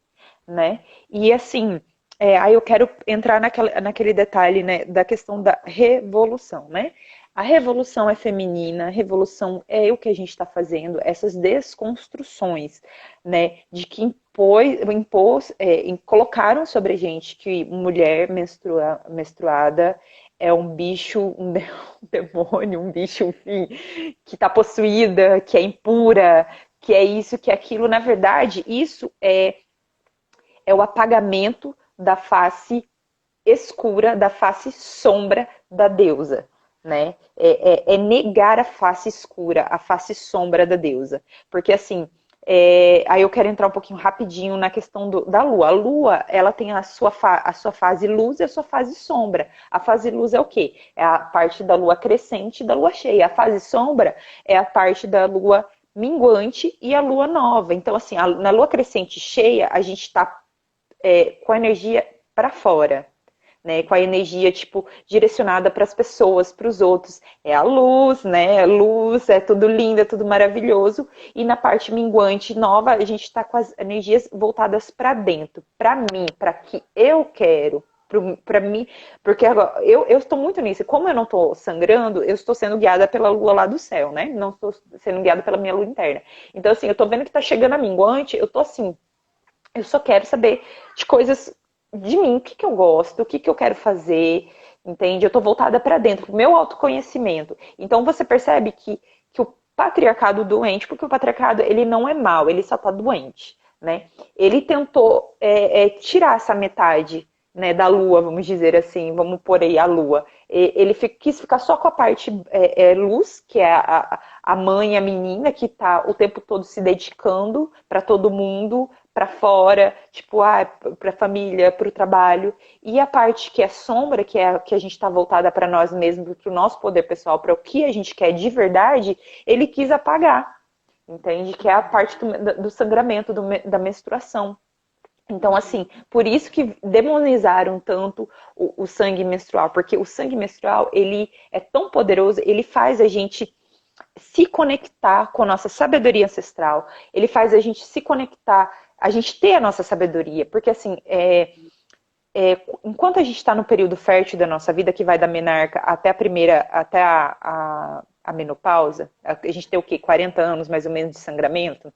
né? E assim, aí eu quero entrar naquele detalhe, né, da questão da revolução, né? A revolução é feminina, a revolução é o que a gente está fazendo, essas desconstruções, né, de que colocaram sobre a gente que mulher menstruada é um bicho, um demônio, um bicho, enfim, que está possuída, que é impura, que é isso, que é aquilo. Na verdade, isso é o apagamento da face escura, da face sombra da deusa, né? É negar a face escura, a face sombra da deusa. Porque, assim, Aí eu quero entrar um pouquinho rapidinho na questão da Lua. A Lua, ela tem a sua fase luz e a sua fase sombra. A fase luz é o quê? É a parte da Lua crescente e da Lua cheia. A fase sombra é a parte da Lua minguante e a Lua nova. Então, assim, na Lua crescente cheia, a gente está com a energia para fora, né, com a energia, tipo, direcionada para as pessoas, para os outros. É a luz, né? Luz, é tudo lindo, é tudo maravilhoso. E na parte minguante nova, a gente está com as energias voltadas para dentro, para mim, para que eu quero. Para mim, porque agora, eu estou muito nisso. Como eu não estou sangrando, eu estou sendo guiada pela lua lá do céu, né? Não estou sendo guiada pela minha lua interna. Então, assim, eu estou vendo que está chegando a minguante, eu estou assim, eu só quero saber de coisas de mim, o que eu gosto, o que eu quero fazer, entende? Eu tô voltada para dentro, pro meu autoconhecimento. Então você percebe que o patriarcado doente, porque o patriarcado ele não é mau, ele só tá doente, né? Ele tentou tirar essa metade, né, da lua, vamos dizer assim, vamos pôr aí a lua. Ele quis ficar só com a parte luz, que é a mãe, a menina, que tá o tempo todo se dedicando para todo mundo, para fora, tipo, para a família, para o trabalho. E a parte que é sombra, que é a que a gente está voltada para nós mesmos, para o nosso poder pessoal, para o que a gente quer de verdade, ele quis apagar, entende? Que é a parte do sangramento, da menstruação. Então, assim, por isso que demonizaram tanto o sangue menstrual, porque o sangue menstrual, ele é tão poderoso, ele faz a gente se conectar com a nossa sabedoria ancestral, ele faz a gente se conectar, a gente ter a nossa sabedoria, porque assim, enquanto a gente está no período fértil da nossa vida, que vai da menarca até a menopausa, a gente tem o quê? 40 anos mais ou menos de sangramento,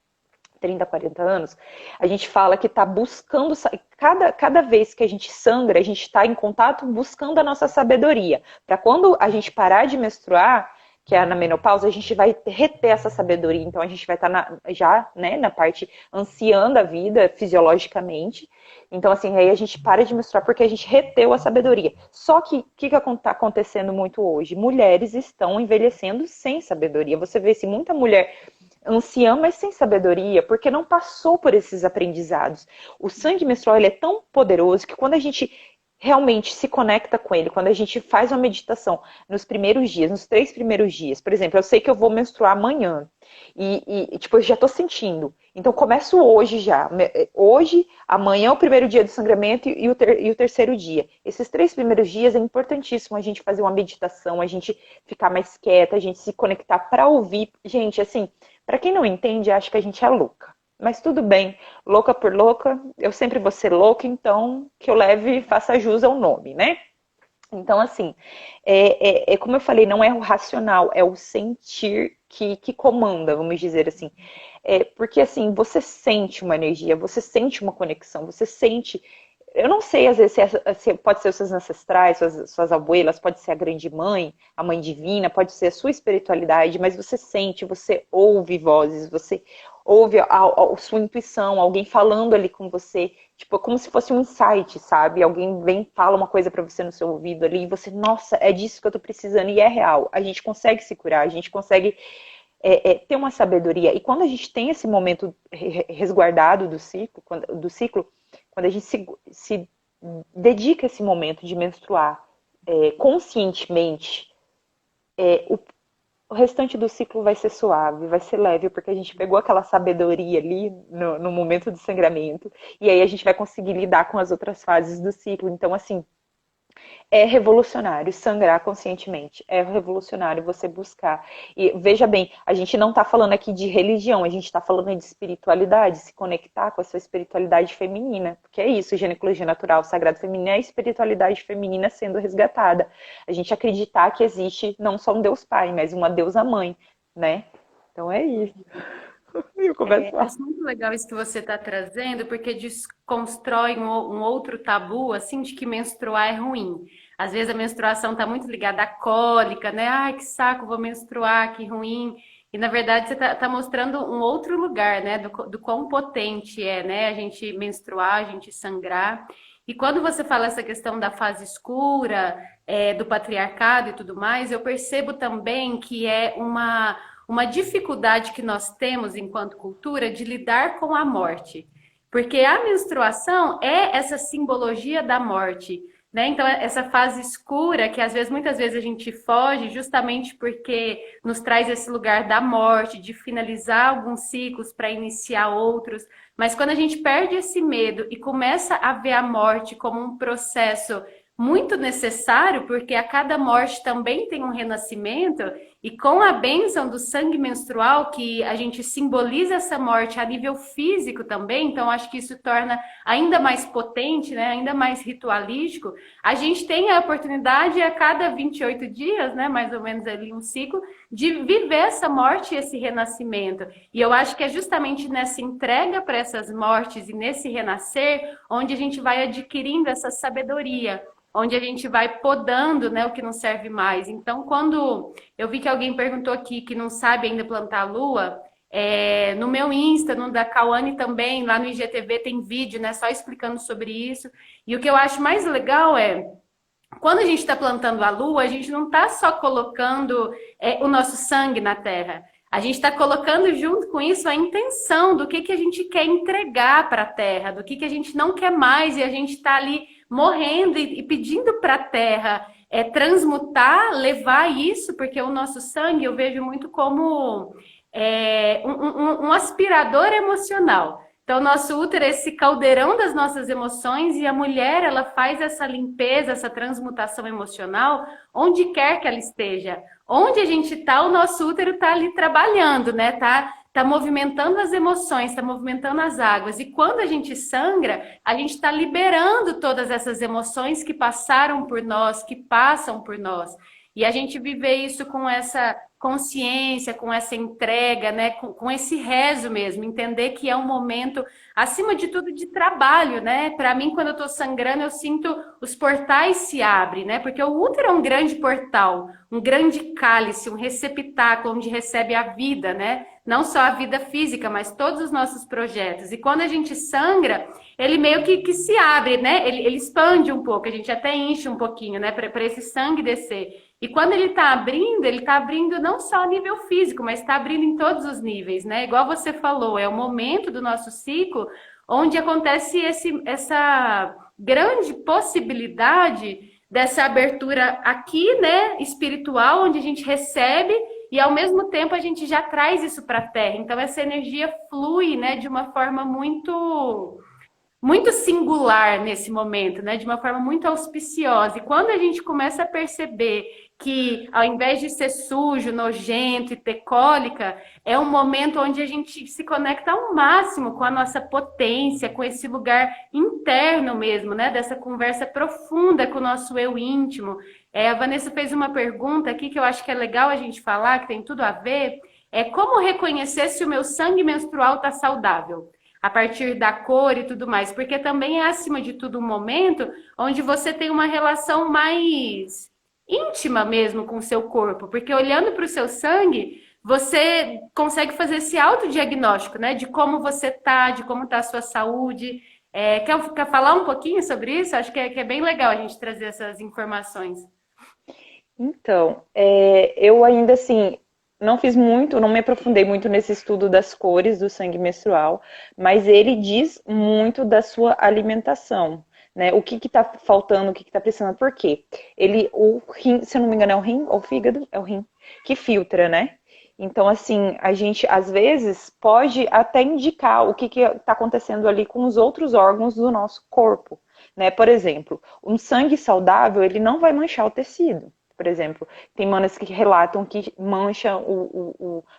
30, 40 anos, a gente fala que está buscando, cada vez que a gente sangra, a gente está em contato buscando a nossa sabedoria, para quando a gente parar de menstruar, que é na menopausa, a gente vai reter essa sabedoria. Então a gente vai estar já, né, na parte anciã da vida, fisiologicamente. Então, assim, aí a gente para de menstruar porque a gente reteu a sabedoria. Só que o que está acontecendo muito hoje? Mulheres estão envelhecendo sem sabedoria. Você vê assim, muita mulher anciã, mas sem sabedoria, porque não passou por esses aprendizados. O sangue menstrual ele é tão poderoso que quando a gente realmente se conecta com ele, quando a gente faz uma meditação nos primeiros dias, nos 3 primeiros dias, por exemplo, eu sei que eu vou menstruar amanhã tipo, eu já tô sentindo, então começo hoje já, hoje, amanhã é o primeiro dia do sangramento e o terceiro dia. Esses 3 primeiros dias é importantíssimo a gente fazer uma meditação, a gente ficar mais quieta, a gente se conectar para ouvir. Gente, assim, para quem não entende, acha que a gente é louca. Mas tudo bem, louca por louca, eu sempre vou ser louca, então que eu leve e faça jus ao nome, né? Então, assim, como eu falei, não é o racional, é o sentir que comanda, vamos dizer assim. Porque, assim, você sente uma energia, você sente uma conexão, você sente. Eu não sei, às vezes, se pode ser os seus ancestrais, suas abuelas, pode ser a grande mãe, a mãe divina, pode ser a sua espiritualidade, mas você sente, você ouve vozes, você ouve a sua intuição, alguém falando ali com você, tipo, como se fosse um insight, sabe? Alguém vem e fala uma coisa pra você no seu ouvido ali, e você, nossa, é disso que eu tô precisando, e é real. A gente consegue se curar, a gente consegue ter uma sabedoria. E quando a gente tem esse momento resguardado do ciclo, quando a gente se dedica a esse momento de menstruar conscientemente, o restante do ciclo vai ser suave, vai ser leve, porque a gente pegou aquela sabedoria ali no momento do sangramento, e aí a gente vai conseguir lidar com as outras fases do ciclo. Então, assim, é revolucionário sangrar conscientemente. É revolucionário você buscar. E veja bem, a gente não está falando aqui de religião, a gente está falando de espiritualidade, se conectar com a sua espiritualidade feminina. Porque é isso, ginecologia natural, sagrado feminino, é a espiritualidade feminina sendo resgatada. A gente acreditar que existe não só um Deus Pai, mas uma deusa mãe, né? Então é isso. Eu começo a falar. Acho muito legal isso que você está trazendo, porque desconstrói um outro tabu, assim, de que menstruar é ruim. Às vezes a menstruação está muito ligada à cólica, né? Ai, que saco, vou menstruar, que ruim. E na verdade você está mostrando um outro lugar, né? Do quão potente é, né? A gente menstruar, a gente sangrar. E quando você fala essa questão da fase escura, do patriarcado e tudo mais, eu percebo também que é uma dificuldade que nós temos enquanto cultura de lidar com a morte. Porque a menstruação é essa simbologia da morte, né? Então, essa fase escura que às vezes, muitas vezes a gente foge justamente porque nos traz esse lugar da morte, de finalizar alguns ciclos para iniciar outros. Mas quando a gente perde esse medo e começa a ver a morte como um processo muito necessário, porque a cada morte também tem um renascimento, e com a bênção do sangue menstrual, que a gente simboliza essa morte a nível físico também, então acho que isso torna ainda mais potente, né, ainda mais ritualístico, a gente tem a oportunidade a cada 28 dias, né, mais ou menos ali um ciclo, de viver essa morte e esse renascimento. E eu acho que é justamente nessa entrega para essas mortes e nesse renascer, onde a gente vai adquirindo essa sabedoria, onde a gente vai podando, né, o que não serve mais. Então, quando eu vi que alguém perguntou aqui que não sabe ainda plantar lua, no meu Insta, no da Cauane também, lá no IGTV tem vídeo, né, só explicando sobre isso. E o que eu acho mais legal é, quando a gente está plantando a lua, a gente não está só colocando o nosso sangue na terra. A gente está colocando junto com isso a intenção do que a gente quer entregar para a terra, do que a gente não quer mais, e a gente está ali morrendo e pedindo para a terra transmutar, levar isso, porque o nosso sangue eu vejo muito como um aspirador emocional. Então, o nosso útero é esse caldeirão das nossas emoções e a mulher, ela faz essa limpeza, essa transmutação emocional onde quer que ela esteja. Onde a gente está, o nosso útero está ali trabalhando, né? Tá movimentando as emoções, está movimentando as águas. E quando a gente sangra, a gente está liberando todas essas emoções que passaram por nós, que passam por nós. E a gente viver isso com essa consciência, com essa entrega, né? Com esse rezo mesmo, entender que é um momento, acima de tudo, de trabalho, né? Para mim, quando eu estou sangrando, eu sinto os portais se abrem, né? Porque o útero é um grande portal, um grande cálice, um receptáculo onde recebe a vida, né? Não só a vida física, mas todos os nossos projetos. E quando a gente sangra, ele meio que se abre, né? Ele expande um pouco, a gente até enche um pouquinho, né? Para esse sangue descer. E quando ele está abrindo não só a nível físico, mas está abrindo em todos os níveis, né? Igual você falou, é o momento do nosso ciclo onde acontece essa grande possibilidade dessa abertura aqui, né, espiritual, onde a gente recebe e ao mesmo tempo a gente já traz isso para a Terra. Então essa energia flui, né, de uma forma muito singular nesse momento, né? De uma forma muito auspiciosa. E quando a gente começa a perceber que, ao invés de ser sujo, nojento e ter cólica, é um momento onde a gente se conecta ao máximo com a nossa potência, com esse lugar interno mesmo, né? Dessa conversa profunda com o nosso eu íntimo. A Vanessa fez uma pergunta aqui que eu acho que é legal a gente falar, que tem tudo a ver. É como reconhecer se o meu sangue menstrual está saudável? A partir da cor e tudo mais, porque também é, acima de tudo, um momento onde você tem uma relação mais íntima mesmo com o seu corpo, porque olhando para o seu sangue, você consegue fazer esse autodiagnóstico, né, de como você tá, de como tá a sua saúde. Quer falar um pouquinho sobre isso? Acho que é bem legal a gente trazer essas informações. Então, eu ainda assim não fiz muito, não me aprofundei muito nesse estudo das cores do sangue menstrual, mas ele diz muito da sua alimentação, né? O que que tá faltando, o que que tá precisando, por quê? O rim, se eu não me engano, é o rim ou o fígado? É o rim que filtra, né? Então, assim, a gente às vezes pode até indicar o que que tá acontecendo ali com os outros órgãos do nosso corpo, né? Por exemplo, um sangue saudável, ele não vai manchar o tecido. Por exemplo, tem manas que relatam que mancha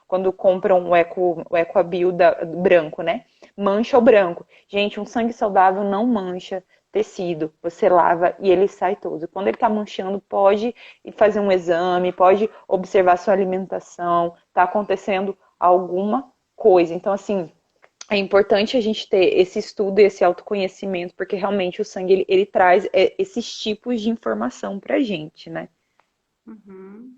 quando compram o Ecoabil branco, né? Mancha o branco. Gente, um sangue saudável não mancha tecido. Você lava e ele sai todo. Quando ele tá manchando, pode ir fazer um exame, pode observar sua alimentação, tá acontecendo alguma coisa. Então, assim, é importante a gente ter esse estudo e esse autoconhecimento, porque realmente o sangue, ele traz esses tipos de informação pra gente, né? Uhum.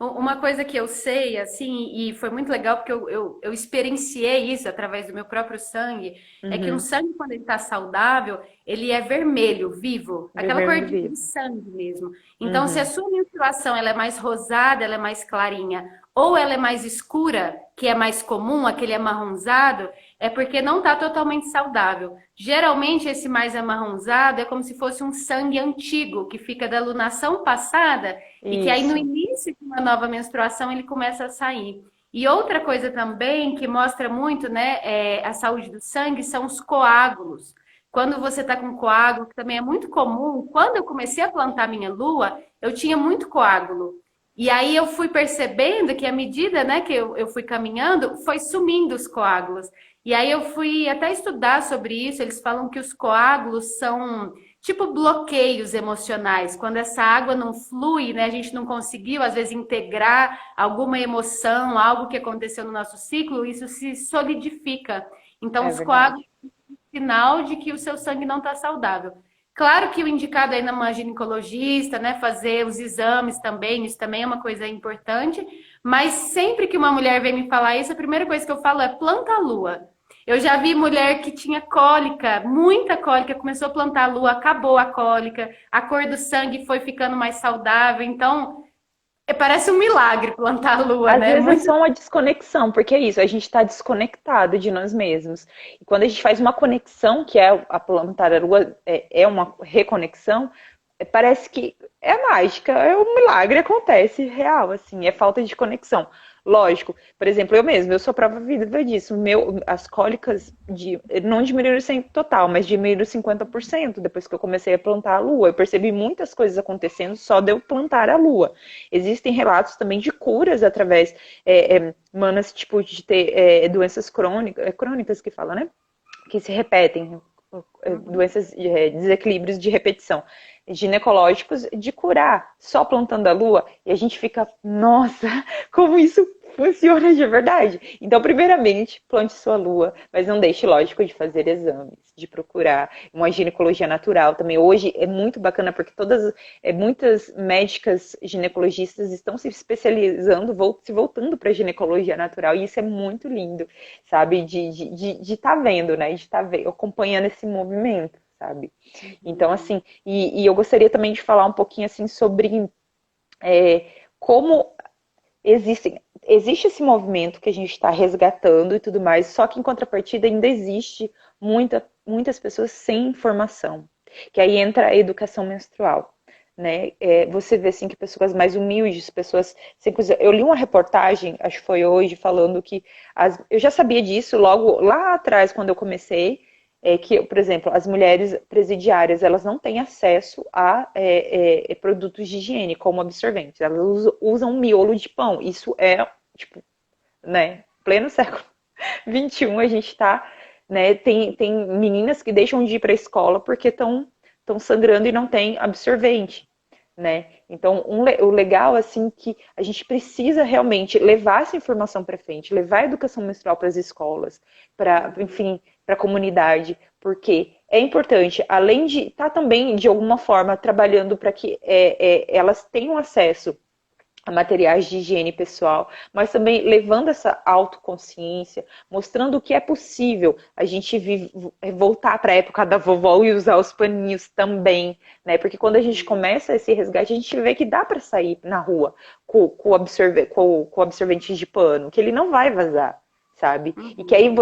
Uma coisa que eu sei, assim, e foi muito legal porque eu experienciei isso através do meu próprio sangue, é que um Uhum. sangue, quando ele está saudável, ele é vermelho, vivo, aquela cor Vermelho de vivo. sangue mesmo. Então, se a Uhum. sua menstruação ela é mais rosada, ela é mais clarinha, ou ela é mais escura, que é mais comum, aquele amarronzado, é porque não está totalmente saudável. Geralmente, esse mais amarronzado é como se fosse um sangue antigo, que fica da lunação passada e que aí no Isso, início de uma nova menstruação ele começa a sair. E outra coisa também que mostra muito, né, a saúde do sangue são os coágulos. Quando você está com coágulo, que também é muito comum, quando eu comecei a plantar minha lua, eu tinha muito coágulo. E aí eu fui percebendo que à medida, né, que eu fui caminhando, foi sumindo os coágulos. E aí eu fui até estudar sobre isso, eles falam que os coágulos são tipo bloqueios emocionais. Quando essa água não flui, né, a gente não conseguiu, às vezes, integrar alguma emoção, algo que aconteceu no nosso ciclo, isso se solidifica. Então, é os coágulos verdade. sinal de que o seu sangue não está saudável. Claro que o indicado aí numa ginecologista, né, fazer os exames também, isso também é uma coisa importante, mas sempre que uma mulher vem me falar isso, a primeira coisa que eu falo é planta a lua. Eu já vi mulher que tinha cólica, muita cólica, começou a plantar a lua, acabou a cólica, a cor do sangue foi ficando mais saudável, então parece um milagre plantar a lua, Às né? vezes é Muito. só uma desconexão, porque é isso, a gente está desconectado de nós mesmos. E quando a gente faz uma conexão, que é a plantar a lua, é uma reconexão, parece que é mágica, é um milagre, acontece real, assim, é falta de conexão. Lógico, por exemplo, eu mesma, eu sou prova viva disso. As cólicas não diminuíram sem total, mas diminuíram 50% depois que eu comecei a plantar a lua. Eu percebi muitas coisas acontecendo só de eu plantar a lua. Existem relatos também de curas através, manas, tipo, de ter doenças crônicas que fala, né? Que se repetem, doenças, desequilíbrios de repetição ginecológicos de curar só plantando a lua e a gente fica, nossa, como isso funciona de verdade. Então, primeiramente, plante sua lua, mas não deixe, lógico, de fazer exames, de procurar uma ginecologia natural também. Hoje é muito bacana porque muitas médicas ginecologistas estão se especializando, se voltando para a ginecologia natural e isso é muito lindo, sabe? De estar vendo, né? De estar acompanhando esse movimento, sabe? Então, assim, e eu gostaria também de falar um pouquinho assim sobre como existe esse movimento que a gente está resgatando e tudo mais, só que em contrapartida ainda existe muitas pessoas sem informação, que aí entra a educação menstrual. Né? Você vê assim que pessoas mais humildes, pessoas sem coisa. Eu li uma reportagem, acho que foi hoje, falando que eu já sabia disso logo lá atrás, quando eu comecei, que, por exemplo, as mulheres presidiárias elas não têm acesso a produtos de higiene como absorventes. Elas usam um miolo de pão. Isso é, tipo, né, pleno século XXI, a gente está, né, tem meninas que deixam de ir para a escola porque estão sangrando e não tem absorvente, né? Então, o legal, assim, que a gente precisa realmente levar essa informação para frente, levar a educação menstrual para as escolas, enfim, para a comunidade, porque é importante, além de estar também, de alguma forma, trabalhando para que elas tenham acesso a materiais de higiene pessoal, mas também levando essa autoconsciência, mostrando que é possível a gente voltar para a época da vovó e usar os paninhos também, né? Porque quando a gente começa esse resgate, a gente vê que dá para sair na rua com absorvente de pano, que ele não vai vazar, sabe? E que aí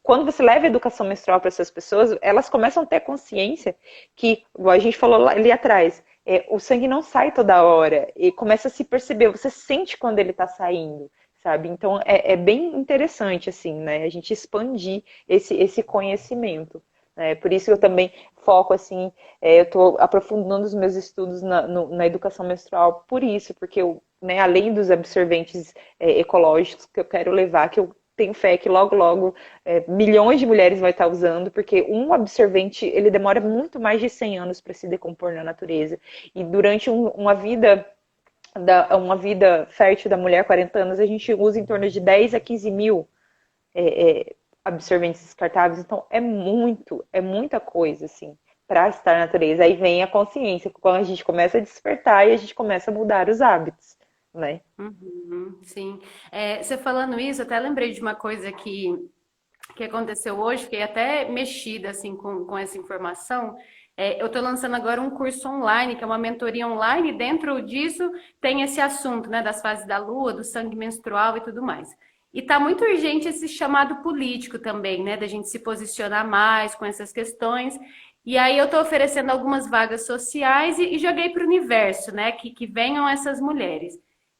quando você leva a educação menstrual para essas pessoas, elas começam a ter consciência que, igual a gente falou ali atrás, o sangue não sai toda hora e começa a se perceber, você sente quando ele está saindo, sabe? Então é bem interessante, assim, né? A gente expandir esse conhecimento. Né? Por isso eu também foco, assim, eu estou aprofundando os meus estudos na educação menstrual por isso, porque eu, né, além dos absorventes ecológicos que eu quero levar, que eu tenho fé que logo, logo milhões de mulheres vai estar usando, porque um absorvente, ele demora muito mais de 100 anos para se decompor na natureza. E durante uma vida fértil da mulher, 40 anos, a gente usa em torno de 10 a 15 mil absorventes descartáveis. Então, é muita coisa, assim, para estar na natureza. Aí vem a consciência, quando a gente começa a despertar e a gente começa a mudar os hábitos, né? Uhum, sim. Você falando isso, até lembrei de uma coisa que aconteceu hoje, fiquei até mexida assim com essa informação. Eu estou lançando agora um curso online, que é uma mentoria online, e dentro disso tem esse assunto, né, das fases da lua, do sangue menstrual e tudo mais. E está muito urgente esse chamado político também, né, da gente se posicionar mais com essas questões. E aí eu estou oferecendo algumas vagas sociais e joguei para o universo, né, que venham essas mulheres.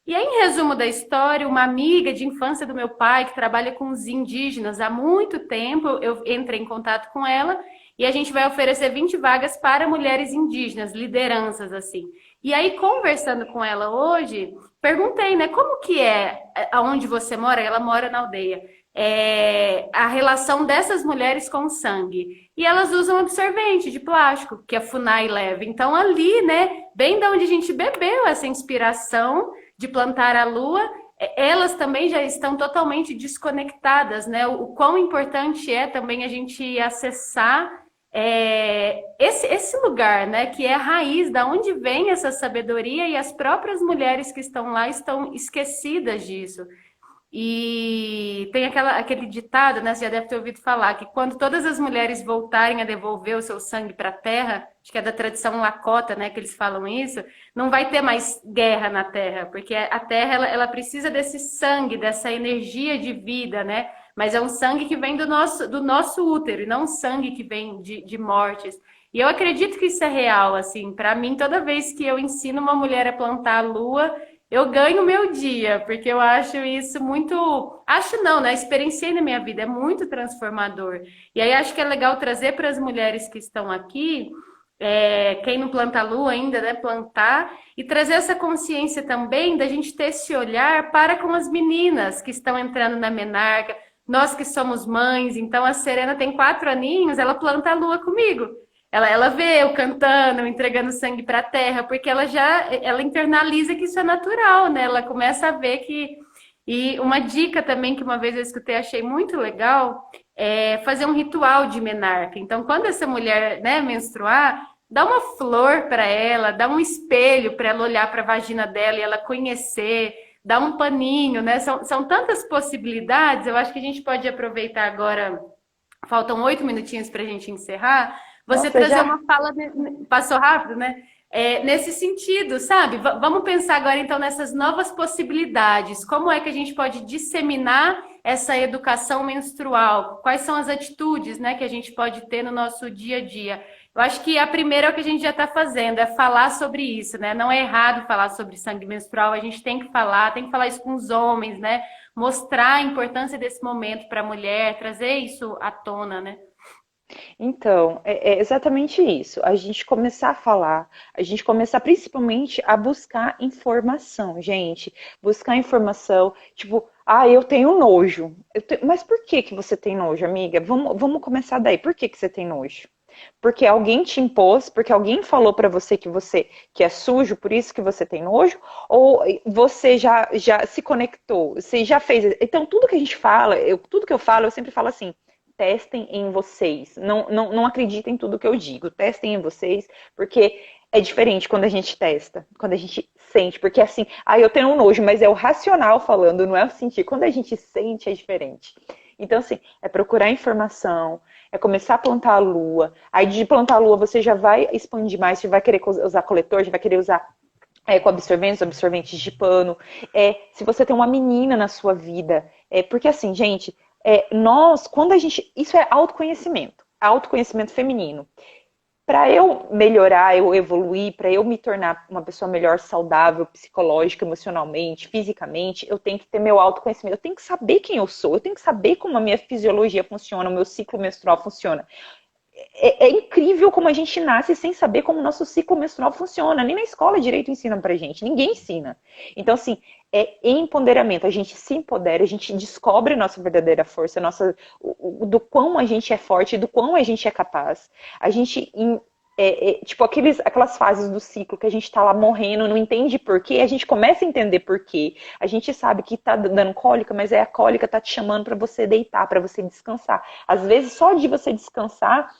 E aí, em resumo da história, uma amiga de infância do meu pai, que trabalha com os indígenas há muito tempo, eu entrei em contato com ela e a gente vai oferecer 20 vagas para mulheres indígenas, lideranças assim. E aí, conversando com ela hoje, perguntei, né, como que é aonde você mora? Ela mora na aldeia. A relação dessas mulheres com o sangue. E elas usam absorvente de plástico, que a FUNAI leva. Então, ali, né, bem da onde a gente bebeu essa inspiração de plantar a lua, elas também já estão totalmente desconectadas, né? O quão importante é também a gente acessar esse lugar, né? Que é a raiz, da onde vem essa sabedoria, e as próprias mulheres que estão lá estão esquecidas disso. E tem aquele ditado, né? Você já deve ter ouvido falar, que quando todas as mulheres voltarem a devolver o seu sangue para a terra, acho que é da tradição Lakota, né? Que eles falam isso, não vai ter mais guerra na terra, porque a terra ela precisa desse sangue, dessa energia de vida, né? Mas é um sangue que vem do nosso útero, e não um sangue que vem de mortes. E eu acredito que isso é real, assim. Para mim, toda vez que eu ensino uma mulher a plantar a lua, eu ganho o meu dia, porque eu acho isso muito. Acho não, né? Experienciei na minha vida, é muito transformador. E aí acho que é legal trazer para as mulheres que estão aqui, quem não planta a lua ainda, né? Plantar, e trazer essa consciência também da gente ter esse olhar para com as meninas que estão entrando na menarca, nós que somos mães. Então a Serena tem 4 aninhos, ela planta a lua comigo. Ela vê eu cantando, eu entregando sangue para a terra, porque ela internaliza que isso é natural, né? Ela começa a ver que. E uma dica também que uma vez eu escutei, achei muito legal, é fazer um ritual de menarca. Então, quando essa mulher, né, menstruar, dá uma flor para ela, dá um espelho para ela olhar para a vagina dela e ela conhecer, dá um paninho, né? São tantas possibilidades. Eu acho que a gente pode aproveitar agora. Faltam 8 minutinhos para a gente encerrar. Você Nossa, trazer já? uma fala, passou rápido, né? Nesse sentido, sabe? Vamos pensar agora então nessas novas possibilidades. Como é que a gente pode disseminar essa educação menstrual? Quais são as atitudes, né, que a gente pode ter no nosso dia a dia? Eu acho que a primeira é o que a gente já está fazendo, é falar sobre isso, né? Não é errado falar sobre sangue menstrual, a gente tem que falar isso com os homens, né? Mostrar a importância desse momento para a mulher, trazer isso à tona, né? Então, é exatamente isso. A gente começar a falar, a gente começar principalmente a buscar informação, gente. Buscar informação, tipo, eu tenho nojo. Mas por que que você tem nojo, amiga? Vamos começar daí. Por que que você tem nojo? Porque alguém te impôs, porque alguém falou pra você que é sujo, por isso que você tem nojo, ou você já se conectou, você já fez. Então, tudo que a gente fala, tudo que eu falo, eu sempre falo assim: testem em vocês. Não acreditem em tudo que eu digo. Testem em vocês, porque é diferente quando a gente testa, quando a gente sente. Porque assim, eu tenho um nojo, mas é o racional falando, não é o sentir. Quando a gente sente, é diferente. Então, assim, é procurar informação, é começar a plantar a lua. Aí, de plantar a lua, você já vai expandir mais, você vai querer usar coletor, já vai querer usar com absorventes de pano. Se você tem uma menina na sua vida. Porque assim, gente, quando a gente. Isso é autoconhecimento feminino. Para eu melhorar, eu evoluir, para eu me tornar uma pessoa melhor, saudável, psicológica, emocionalmente, fisicamente, eu tenho que ter meu autoconhecimento, eu tenho que saber quem eu sou, eu tenho que saber como a minha fisiologia funciona, o meu ciclo menstrual funciona. É incrível como a gente nasce sem saber como o nosso ciclo menstrual funciona. Nem na escola direito ensina pra gente. Ninguém ensina. Então, assim, é empoderamento. A gente se empodera, a gente descobre a nossa verdadeira força, do quão a gente é forte, do quão a gente é capaz. A gente, tipo, aquelas fases do ciclo que a gente tá lá morrendo, não entende por quê, a gente começa a entender por quê. A gente sabe que tá dando cólica, mas a cólica tá te chamando pra você deitar, pra você descansar. Às vezes, só de você descansar,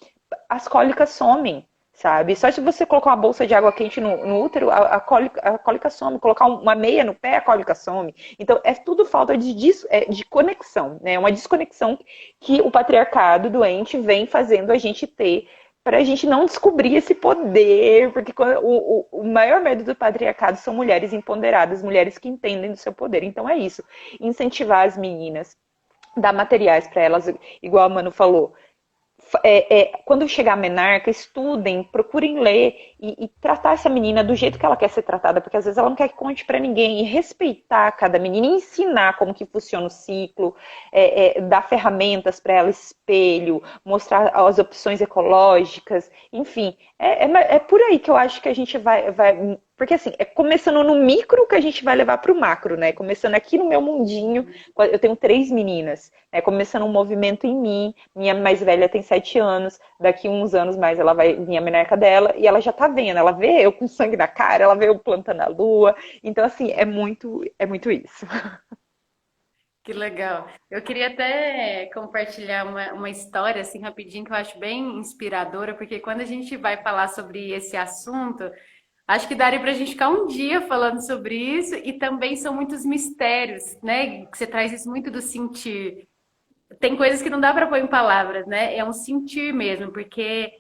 as cólicas somem, sabe? Só se você colocar uma bolsa de água quente no útero, a cólica some. Colocar uma meia no pé, a cólica some. Então, é tudo falta de conexão, né? Uma desconexão que o patriarcado doente vem fazendo a gente ter para a gente não descobrir esse poder, porque o maior medo do patriarcado são mulheres empoderadas, mulheres que entendem do seu poder. Então é isso, incentivar as meninas, dar materiais para elas, igual a Manu falou, quando chegar a menarca, estudem, procurem ler e tratar essa menina do jeito que ela quer ser tratada, porque às vezes ela não quer que conte para ninguém, e respeitar cada menina, e ensinar como que funciona o ciclo, dar ferramentas para ela, espelho, mostrar as opções ecológicas, enfim, é por aí que eu acho que a gente vai porque assim, é começando no micro que a gente vai levar para o macro, né? Começando aqui no meu mundinho, eu tenho 3 meninas, né? Começando um movimento em mim, minha mais velha tem 7 anos, daqui uns anos mais ela vai vir a menarca dela, e ela já tá vendo, ela vê eu com sangue na cara, ela vê eu plantando a lua, então assim, é muito isso. Que legal. Eu queria até compartilhar uma história assim rapidinho que eu acho bem inspiradora, porque quando a gente vai falar sobre esse assunto, acho que daria para a gente ficar um dia falando sobre isso, e também são muitos mistérios, né? Que você traz isso muito do sentir. Tem coisas que não dá para pôr em palavras, né? É um sentir mesmo, porque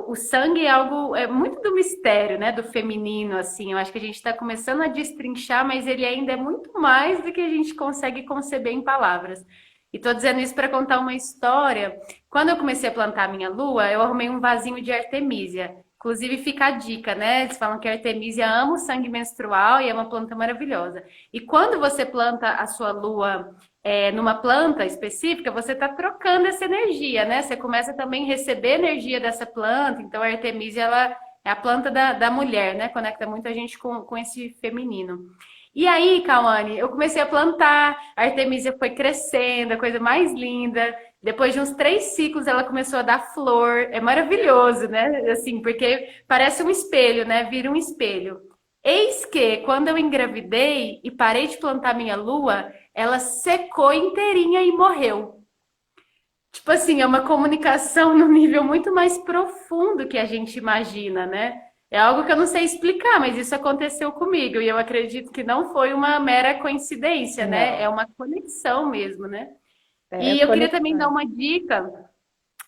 o sangue é algo, é muito do mistério, né? Do feminino, assim. Eu acho que a gente está começando a destrinchar, mas ele ainda é muito mais do que a gente consegue conceber em palavras. E tô dizendo isso para contar uma história. Quando eu comecei a plantar a minha lua, eu arrumei um vasinho de artemísia. Inclusive fica a dica, né? Eles falam que a artemísia ama o sangue menstrual e é uma planta maravilhosa. E quando você planta a sua lua numa planta específica, você está trocando essa energia, né? Você começa também a receber energia dessa planta. Então, a Artemisia, ela é a planta da mulher, né? Conecta muita gente com esse feminino. E aí, Cauane, eu comecei a plantar, a Artemisia foi crescendo, a coisa mais linda. Depois de uns 3 ciclos, ela começou a dar flor. É maravilhoso, né? Assim, porque parece um espelho, né? Vira um espelho. Eis que, quando eu engravidei e parei de plantar minha lua, ela secou inteirinha e morreu. Tipo assim, é uma comunicação no nível muito mais profundo que a gente imagina, né? É algo que eu não sei explicar, mas isso aconteceu comigo e eu acredito que não foi uma mera coincidência, né? É Não, uma conexão mesmo, né? é E eu queria também dar conexão. uma dica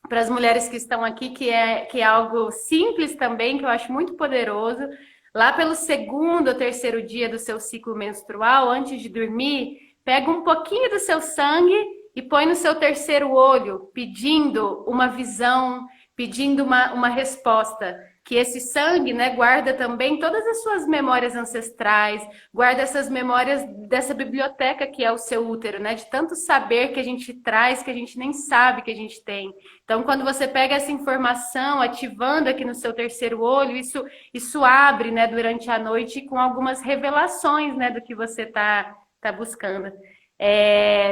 para as mulheres que estão aqui, que é algo simples também, que eu acho muito poderoso. Lá pelo segundo ou terceiro dia do seu ciclo menstrual, antes de dormir, pega um pouquinho do seu sangue e põe no seu terceiro olho, pedindo uma visão, pedindo uma resposta. Que esse sangue, né, guarda também todas as suas memórias ancestrais, guarda essas memórias dessa biblioteca que é o seu útero, né, de tanto saber que a gente traz que a gente nem sabe que a gente tem. Então, quando você pega essa informação, ativando aqui no seu terceiro olho, isso abre, né, durante a noite com algumas revelações, né, do que você tá buscando.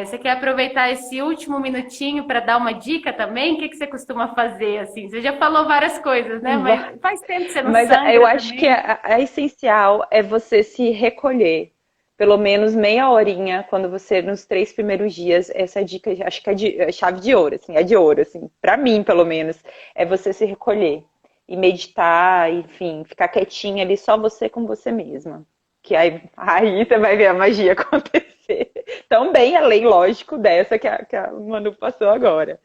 Você quer aproveitar esse último minutinho para dar uma dica também? O que você costuma fazer assim? Você já falou várias coisas, né? Mas faz tempo que você não Mas eu sangra acho que também. a essencial é você se recolher. Pelo menos meia horinha, quando você, nos 3 primeiros dias, essa dica, acho que é chave de ouro, assim, é de ouro, assim, pra mim, pelo menos, é você se recolher e meditar, enfim, ficar quietinha ali, só você com você mesma. Que aí você vai ver a magia acontecer. Também além, lógico, dessa que a Manu passou agora.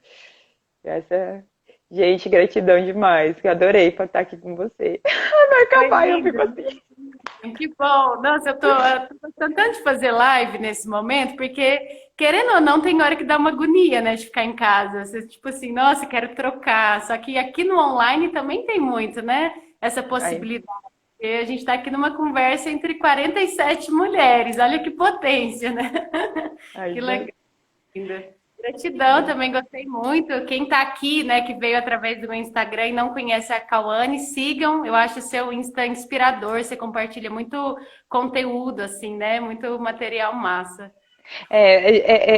Essa, gente, gratidão demais, que eu adorei estar aqui com você. Vai acabar e eu fico Imagina. assim. Que bom! Nossa, eu tô gostando tanto de fazer live nesse momento, porque, querendo ou não, tem hora que dá uma agonia, né, de ficar em casa. Você, tipo assim, nossa, quero trocar. Só que aqui no online também tem muito, né? Essa Ai, possibilidade. E a gente está aqui numa conversa entre 47 mulheres. Olha que potência, né? ai, Que legal. Gratidão, também gostei muito. Quem está aqui, né, que veio através do meu Instagram e não conhece a Cauane, sigam. Eu acho o seu Insta inspirador. Você compartilha muito conteúdo, assim, né? Muito material massa.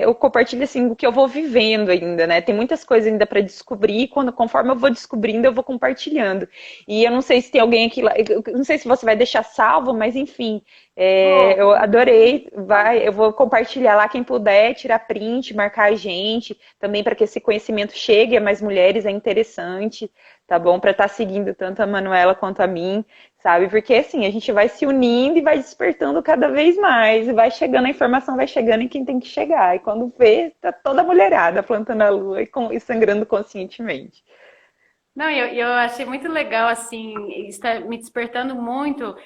eu compartilho assim o que eu vou vivendo ainda, né? Tem muitas coisas ainda para descobrir, e conforme eu vou descobrindo, eu vou compartilhando. E eu não sei se tem alguém aqui lá, eu não sei se você vai deixar salvo, mas enfim, eu Vou. adorei. Eu vou compartilhar lá quem puder, tirar print, marcar a gente, também para que esse conhecimento chegue a mais mulheres, é interessante, tá bom? Para estar seguindo tanto a Manuela quanto a mim, sabe? Porque assim, a gente vai se unindo e vai despertando cada vez mais, e vai chegando, a informação vai chegando em quem tem que chegar. E quando vê, tá toda mulherada plantando a lua e sangrando conscientemente. Não, eu achei muito legal, assim, está me despertando muito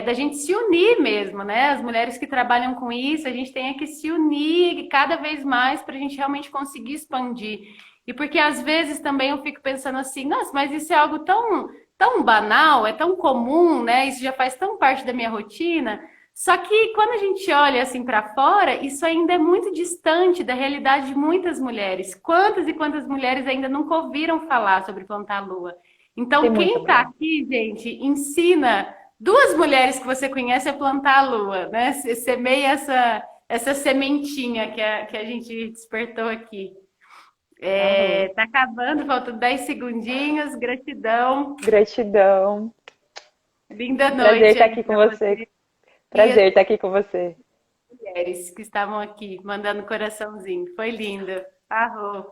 da gente se unir mesmo, né? As mulheres que trabalham com isso, a gente tem que se unir cada vez mais para a gente realmente conseguir expandir. E porque às vezes também eu fico pensando assim, nossa, mas isso é algo tão banal, é tão comum, né? Isso já faz tão parte da minha rotina. Só que quando a gente olha assim para fora, isso ainda é muito distante da realidade de muitas mulheres. Quantas e quantas mulheres ainda nunca ouviram falar sobre plantar lua? Tem Então, muita quem está mulher. aqui, gente, ensina duas mulheres que você conhece a plantar a lua, né? Semeia essa sementinha que a gente despertou aqui. Arrou. Tá acabando, faltam 10 segundinhos. Gratidão. Gratidão. Linda Prazer noite estar aí aqui com para você. você e as Prazer estar aqui com você. mulheres que estavam aqui mandando coraçãozinho. Foi lindo. Arro.